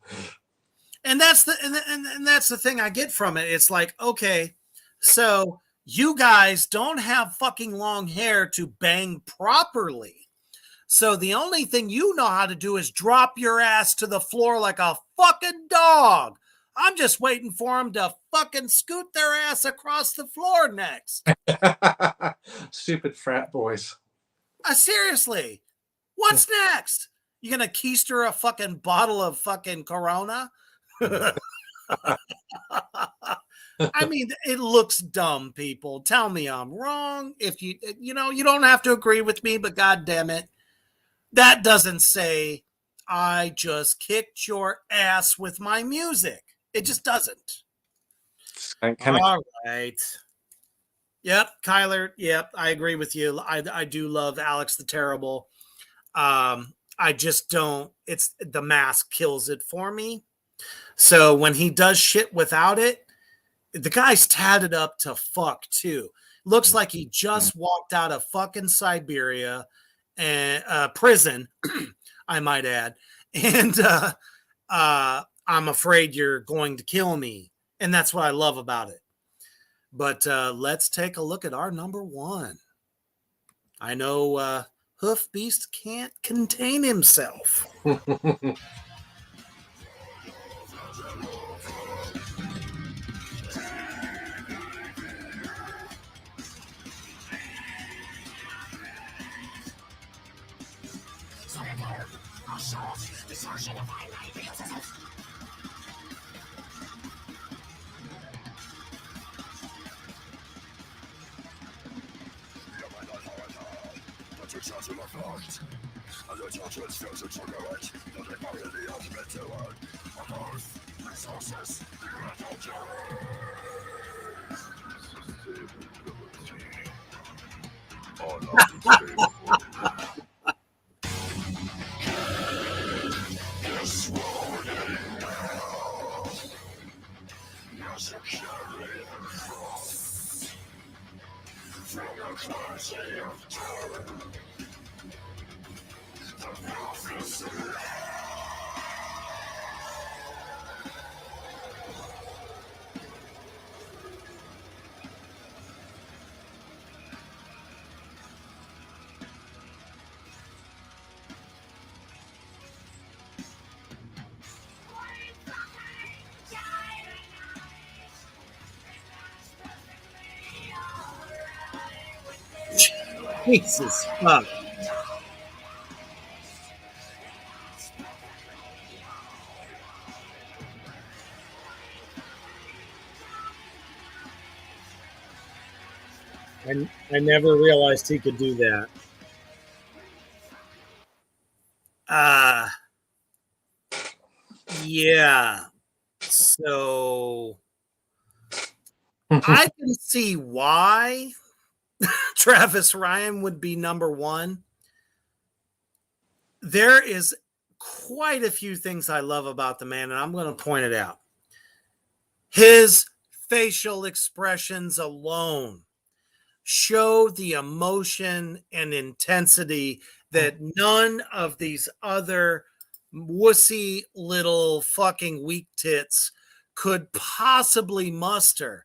And that's the thing I get from it. It's like, okay, so you guys don't have fucking long hair to bang properly. So the only thing you know how to do is drop your ass to the floor like a fucking dog. I'm just waiting for them to fucking scoot their ass across the floor next. Stupid frat boys. Seriously, what's next? You gonna keister a fucking bottle of fucking Corona? I mean, it looks dumb, people. Tell me I'm wrong. If you know, you don't have to agree with me, but God damn it. That doesn't say I just kicked your ass with my music. It just doesn't. All right. Yep, Kyler. Yep, I agree with you. I do love Alex the Terrible. I just don't. It's the mask kills it for me. So when he does shit without it, the guy's tatted up to fuck too. Looks like he just walked out of fucking Siberia and prison, I might add. And I'm afraid you're going to kill me. And that's what I love about it. But let's take a look at our number one. I know Hoof Beast can't contain himself. Jesus fuck. I never realized he could do that. Yeah. So I can see why Travis Ryan would be number one. There is quite a few things I love about the man, and I'm going to point it out. His facial expressions alone. show the emotion and intensity that none of these other wussy little fucking weak tits could possibly muster.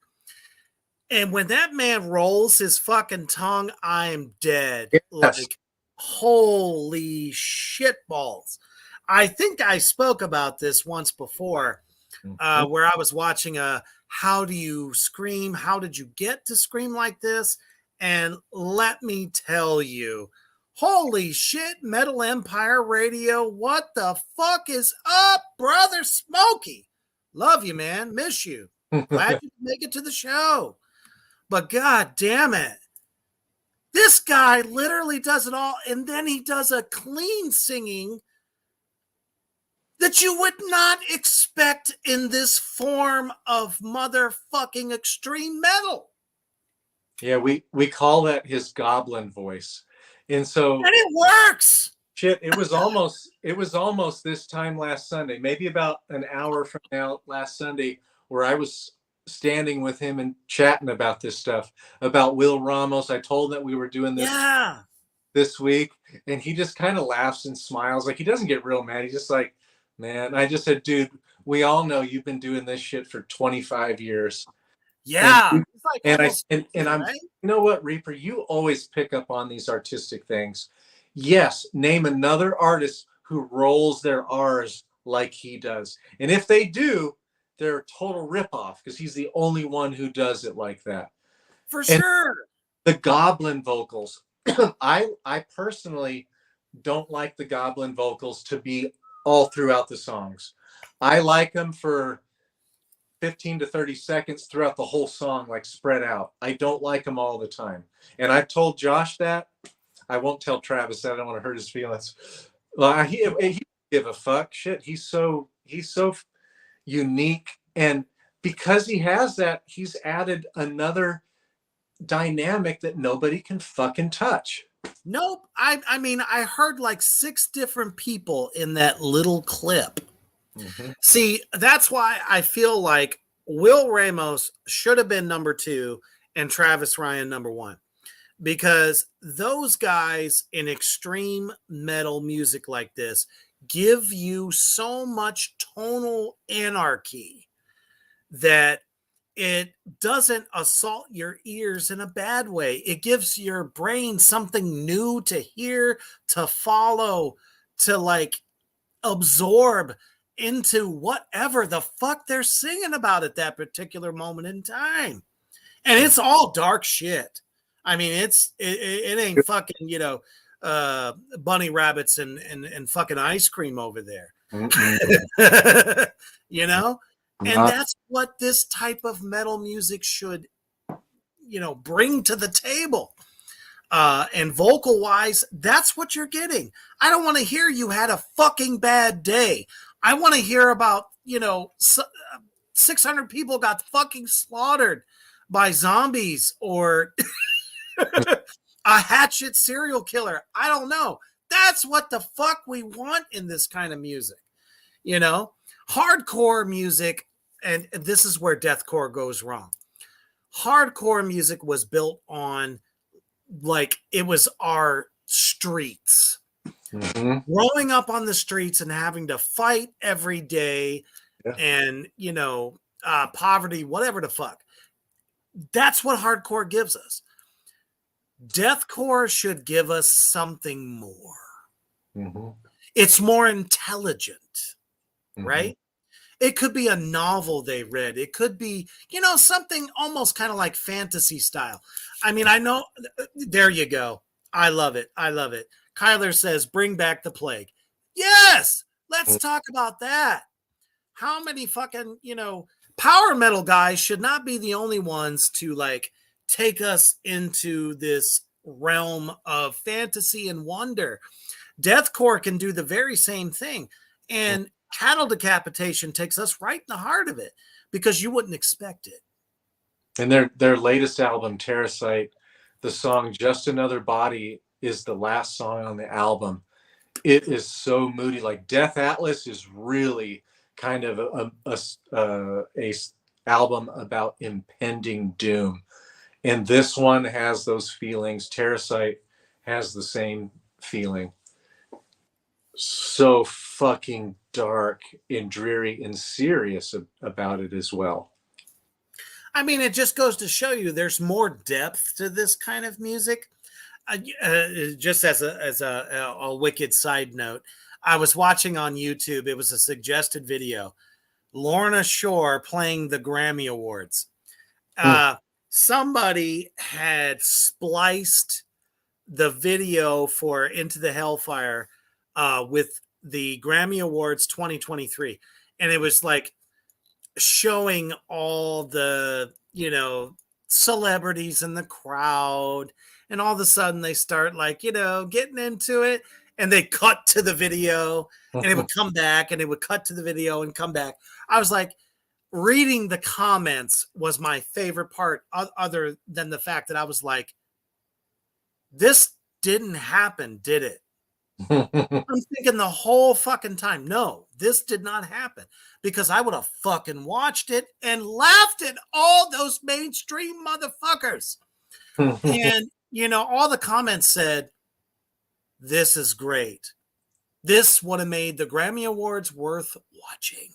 And when that man rolls his fucking tongue, I'm dead. Yes. Like, holy shitballs. I think I spoke about this once before, where I was watching a How Do You Scream? How did you get to scream like this? And let me tell you, holy shit, Metal Empire Radio, what the fuck is up, brother Smokey? Love you, man. Miss you. Glad you could make it to the show. But god damn it. This guy literally does it all, and then he does a clean singing that you would not expect in this form of motherfucking extreme metal. Yeah, we call that his goblin voice. And so And it works. shit, it was almost this time last Sunday, maybe about an hour from now last Sunday, where I was standing with him and chatting about this stuff, about Will Ramos. I told him that we were doing this this week, and he just kind of laughs and smiles. Like, he doesn't get real mad. He's just like, man, I just said, dude, we all know you've been doing this shit for 25 years. Yeah. And I'm, you know what, Reaper, you always pick up on these artistic things. Yes, name another artist who rolls their R's like he does. And if they do, they're a total ripoff, because he's the only one who does it like that. For sure. The goblin vocals. I personally don't like the goblin vocals to be all throughout the songs. I like them for 15 to 30 seconds throughout the whole song, like spread out. I don't like them all the time. And I've told Josh that. I won't tell Travis that. I don't want to hurt his feelings. Well, he doesn't give a fuck. Shit, he's so unique. And because he has that, he's added another dynamic that nobody can fucking touch. Nope. I mean, I heard like 6 different people in that little clip. Mm-hmm. See, that's why I feel like Will Ramos should have been number 2 and Travis Ryan number 1. Because those guys in extreme metal music like this give you so much tonal anarchy that it doesn't assault your ears in a bad way. It gives your brain something new to hear, to follow, to like absorb into whatever the fuck they're singing about at that particular moment in time. And it's all dark shit. I mean, it ain't fucking, bunny rabbits and fucking ice cream over there. You know? And that's what this type of metal music should, bring to the table. And vocal wise, that's what you're getting. I don't want to hear you had a fucking bad day. I want to hear about, 600 people got fucking slaughtered by zombies or a hatchet serial killer. I don't know. That's what the fuck we want in this kind of music. Hardcore music, and this is where deathcore goes wrong. Hardcore music was built on, like, it was our streets. Mm-hmm. Growing up on the streets and having to fight every day and, poverty, whatever the fuck. That's what hardcore gives us. Deathcore should give us something more. Mm-hmm. It's more intelligent, right? It could be a novel they read. It could be, something almost kind of like fantasy style. I mean, I know. There you go. I love it. I love it. Kyler says, bring back the plague. Yes. Let's talk about that. How many fucking, power metal guys should not be the only ones to like take us into this realm of fantasy and wonder. Deathcore can do the very same thing. And Cattle Decapitation takes us right in the heart of it because you wouldn't expect it. And their latest album, Terracite, the song Just Another Body is the last song on the album. It is so moody. Like Death Atlas is really kind of a album about impending doom. And this one has those feelings. Terracite has the same feeling. So fucking dark and dreary and serious about it as well. I mean, it just goes to show you there's more depth to this kind of music. Just as a wicked side note, I was watching on YouTube. It was a suggested video. Lorna Shore playing the Grammy Awards. Somebody had spliced the video for Into the Hellfire with the Grammy Awards 2023. And it was like showing all the, celebrities in the crowd. And all of a sudden they start like, getting into it. And they cut to the video and it would come back and it would cut to the video and come back. I was like, reading the comments was my favorite part, other than the fact that I was like, this didn't happen, did it? I'm thinking the whole fucking time, no, this did not happen, because I would have fucking watched it and laughed at all those mainstream motherfuckers. And, all the comments said, this is great. This would have made the Grammy Awards worth watching.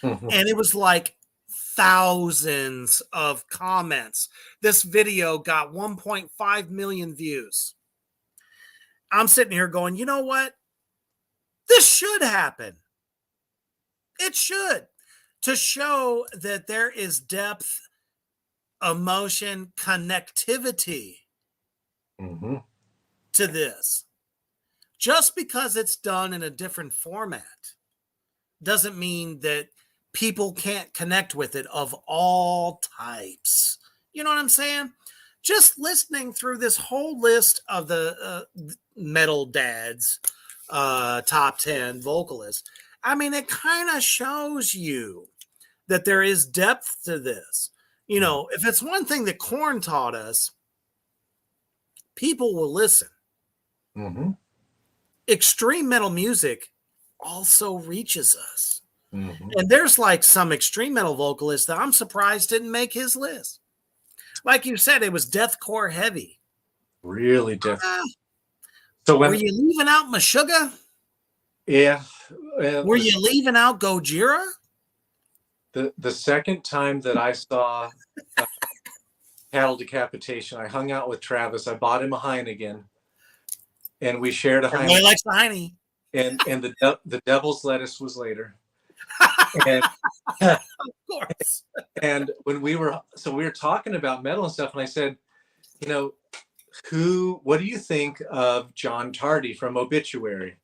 And it was like thousands of comments. This video got 1.5 million views. I'm sitting here going, you know what? This should happen. It should. To show that there is depth, emotion, connectivity to this. Just because it's done in a different format doesn't mean that people can't connect with it, of all types. You know what I'm saying? Just listening through this whole list of the metal dads, top 10 vocalists, I mean, it kind of shows you that there is depth to this. If it's one thing that Korn taught us, people will listen. Extreme metal music also reaches us. And there's like some extreme metal vocalists that I'm surprised didn't make his list. Like you said, it was deathcore heavy. Really death. So were you leaving out Meshuggah? Yeah. Were you leaving out Gojira? The second time that I saw Cattle Decapitation, I hung out with Travis. I bought him a Heineken, and we shared a Heineken. Everybody likes the Heine. And the Devil's Lettuce was later. And, of course. And when we were talking about metal and stuff, and I said, what do you think of John Tardy from Obituary?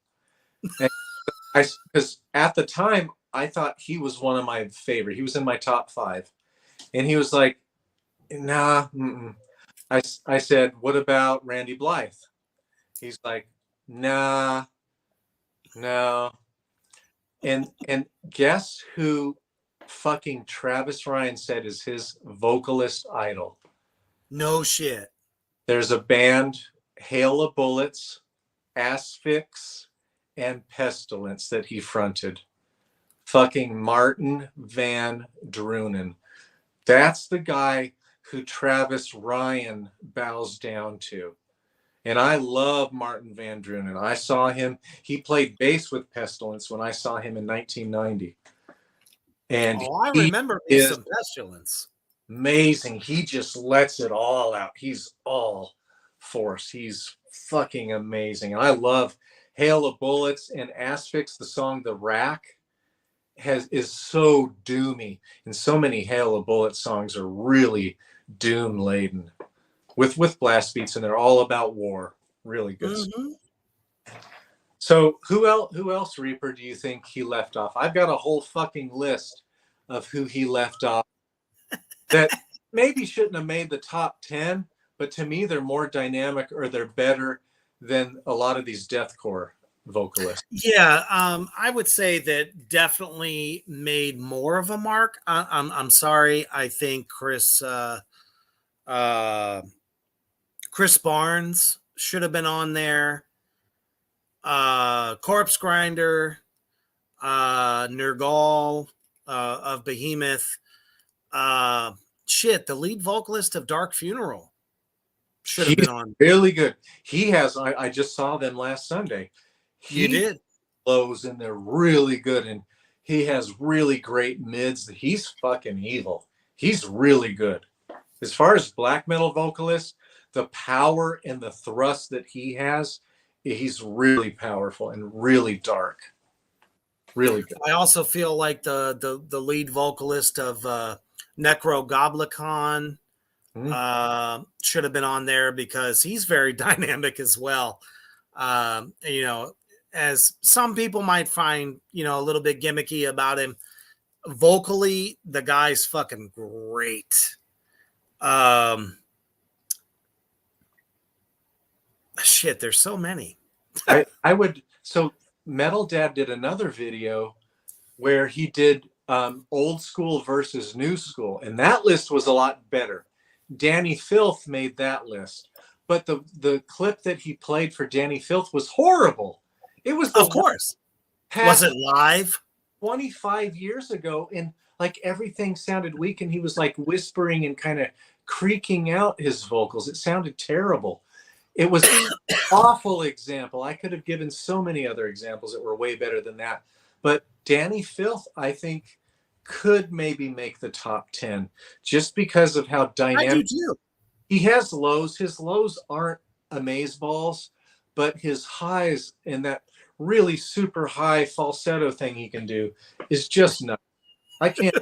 Because at the time I thought he was one of my favorite. He was in my top 5, and he was like, nah. I said, what about Randy Blythe? He's like, nah, no. And guess who fucking Travis Ryan said is his vocalist idol? No shit. There's a band, Hail of Bullets, Asphyx, and Pestilence that he fronted. Fucking Martin Van Drunen. That's the guy who Travis Ryan bows down to. And I love Martin Van Drunen. I saw him. He played bass with Pestilence when I saw him in 1990. And I remember some Pestilence. Amazing. He just lets it all out. He's all force. He's fucking amazing. And I love Hail of Bullets and Asphyx. The song The Rack is so doomy. And so many Hail of Bullets songs are really doom laden. With blast beats, and they're all about war. Really good stuff. So who else, Reaper, do you think he left off? I've got a whole fucking list of who he left off that maybe shouldn't have made the top 10, but to me they're more dynamic, or they're better than a lot of these deathcore vocalists. Yeah, I would say that definitely made more of a mark. I'm sorry. I think Chris Barnes should have been on there. Corpse Grinder, Nergal of Behemoth, shit, the lead vocalist of Dark Funeral should have He's been on. really good. He has. I just saw them last Sunday. You did. Lows and they're really good, and he has really great mids. He's fucking evil. He's really good. As far as black metal vocalists, the power and the thrust that he has, he's really powerful and really dark. Really good. I also feel like the lead vocalist of Necrogoblicon should have been on there because he's very dynamic as well. You know, as some people might find, you know, a little bit gimmicky about him, vocally, the guy's fucking great. Shit, there's so many. I would. So Metal Dad did another video where he did old school versus new school, and that list was a lot better. Danny Filth made that list, but the clip that he played for Danny Filth was horrible. It was, of course. Was it live? 25 years ago, and like everything sounded weak, and he was like whispering and kind of creaking out his vocals. It sounded terrible. It was an awful example. I could have given so many other examples that were way better than that. But Danny Filth, I think, could maybe make the top 10 just because of how dynamic. I do too. He has lows. His lows aren't amazeballs, but his highs and that really super high falsetto thing he can do is just nuts. I can't.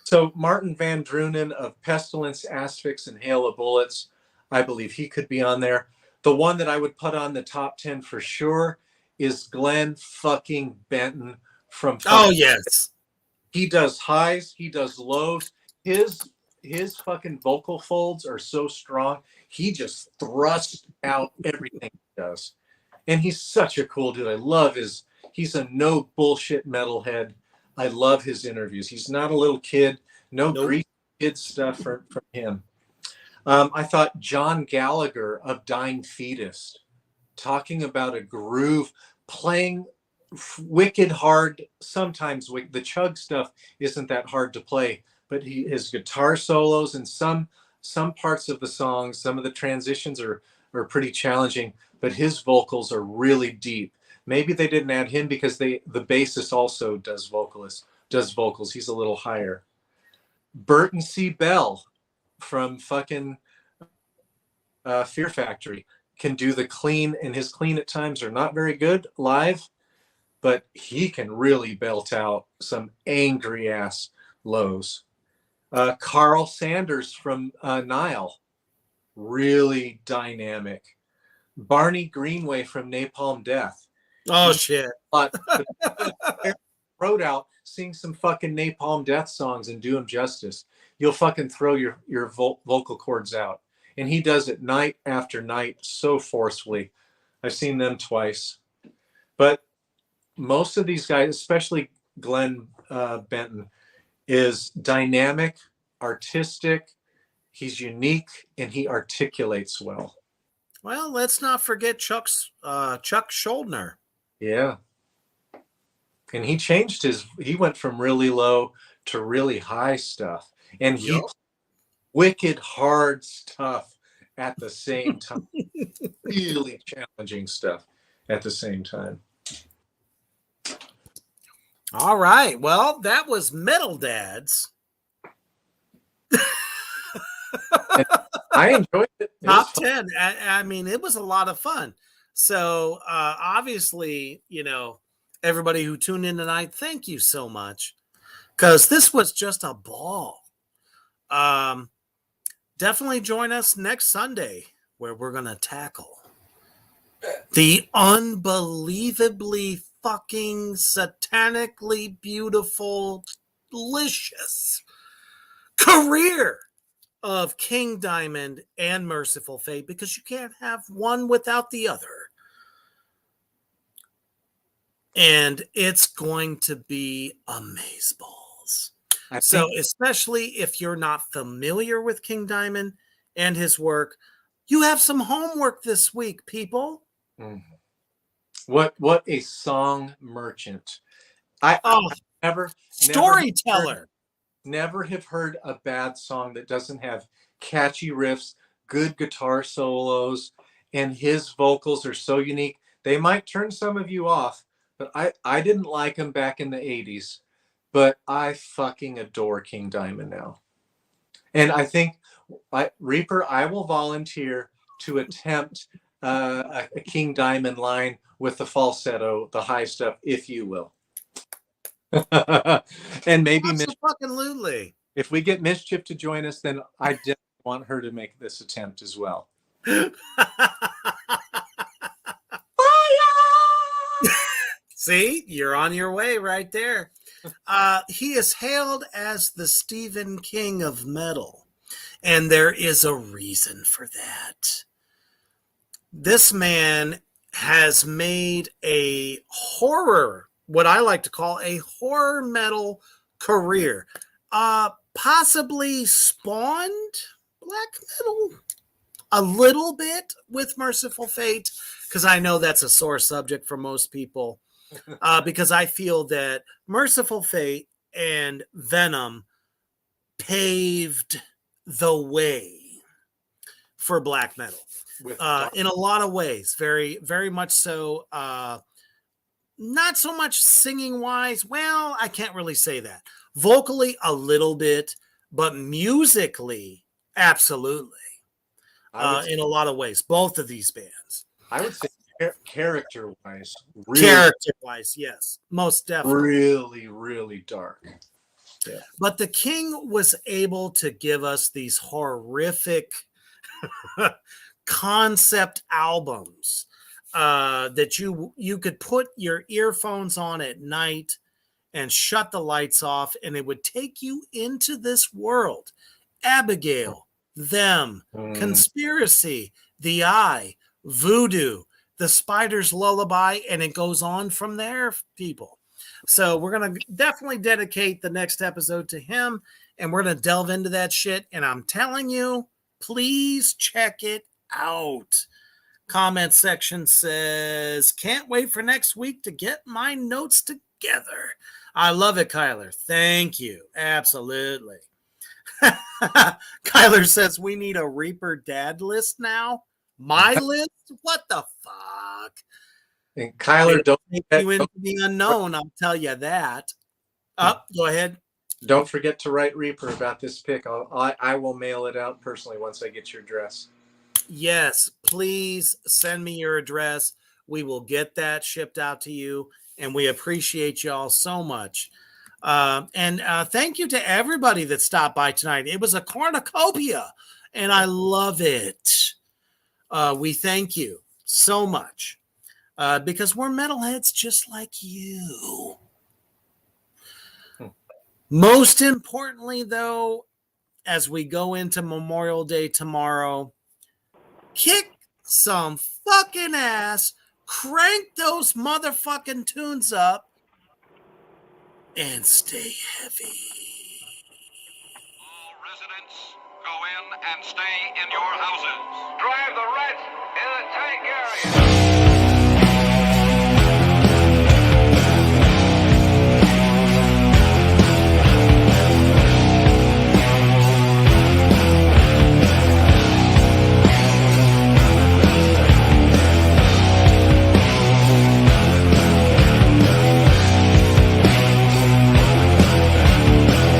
So Martin Van Drunen of Pestilence, Asphyx, and Hail of Bullets, I believe he could be on there. The one that I would put on the top 10 for sure is Glenn fucking Benton from. Oh yes, he does highs, he does lows. His fucking vocal folds are so strong. He just thrusts out everything he does, and he's such a cool dude. I love his. He's a no bullshit metalhead. I love his interviews. He's not a little kid. No greasy kid stuff from him. I thought John Gallagher of Dying Fetus, talking about a groove, playing wicked hard. Sometimes the chug stuff isn't that hard to play, but his guitar solos and some parts of the songs, some of the transitions are pretty challenging, but his vocals are really deep. Maybe they didn't add him because the bassist also does vocals. He's a little higher. Burton C. Bell from fucking Fear Factory can do the clean, and his clean at times are not very good live, but he can really belt out some angry ass lows. Carl Sanders from Nile, really dynamic. Barney Greenway from Napalm Death. Oh shit! Wrote out, sing some fucking Napalm Death songs and do them justice. You'll fucking throw your vocal cords out. And he does it night after night so forcefully. I've seen them twice. But most of these guys, especially Glenn Benton, is dynamic, artistic, he's unique, and he articulates well. Well, let's not forget Chuck Schuldiner. Yeah. And he changed he went from really low to really high stuff. And he wicked hard stuff at the same time. Really challenging stuff at the same time. All right. Well, that was Metal Dads. I enjoyed it. Top 10. I mean, it was a lot of fun. So obviously, you know, everybody who tuned in tonight, thank you so much. Because this was just a ball. Definitely join us next Sunday where we're going to tackle the unbelievably fucking satanically beautiful, delicious career of King Diamond and Merciful Fate, because you can't have one without the other. And it's going to be amazeballs. So especially if you're not familiar with King Diamond and his work, you have some homework this week, people. Mm-hmm. What a song merchant. I never storyteller. never have heard a bad song that doesn't have catchy riffs, good guitar solos, and his vocals are so unique. They might turn some of you off, but I didn't like him back in the 80s, but I fucking adore King Diamond now. And I think, Reaper, I will volunteer to attempt a King Diamond line with the falsetto, the high stuff, if you will. And maybe Absolutely. if we get Mischief to join us, then I definitely want her to make this attempt as well. See, you're on your way right there. He is hailed as the Stephen King of metal, and there is a reason for that. This man has made a horror, what I like to call a horror metal career. Possibly spawned black metal a little bit with Merciful Fate, because I know that's a sore subject for most people. Because I feel that Merciful Fate and Venom paved the way for black metal in a lot of ways. Very, very much so. Not so much singing wise. Well, I can't really say that. Vocally, a little bit, but musically, absolutely. In a lot of ways, both of these bands. I would say character-wise, Yes, most definitely. really, really dark. Yeah. But the King was able to give us these horrific concept albums that you could put your earphones on at night and shut the lights off, and it would take you into this world. Abigail, Them, Conspiracy, The Eye, Voodoo, The Spider's Lullaby, and it goes on from there, people. So we're going to definitely dedicate the next episode to him, and we're going to delve into that shit. And I'm telling you, please check it out. Comment section says, can't wait for next week to get my notes together. I love it, Kyler. Thank you. Absolutely. Kyler says we need a Reaper dad list now. My list? What the fuck? And Kyler, don't take you into the unknown. I'll tell you that. Go ahead. Don't forget to write Reaper about this pick. I will mail it out personally once I get your address. Yes, please send me your address. We will get that shipped out to you, and we appreciate y'all so much. And thank you to everybody that stopped by tonight. It was a cornucopia, and I love it. We thank you so much because we're metalheads just like you. Most importantly, though, as we go into Memorial Day tomorrow, kick some fucking ass, crank those motherfucking tunes up, and stay heavy. All residents, go in and stay in your houses. Drive the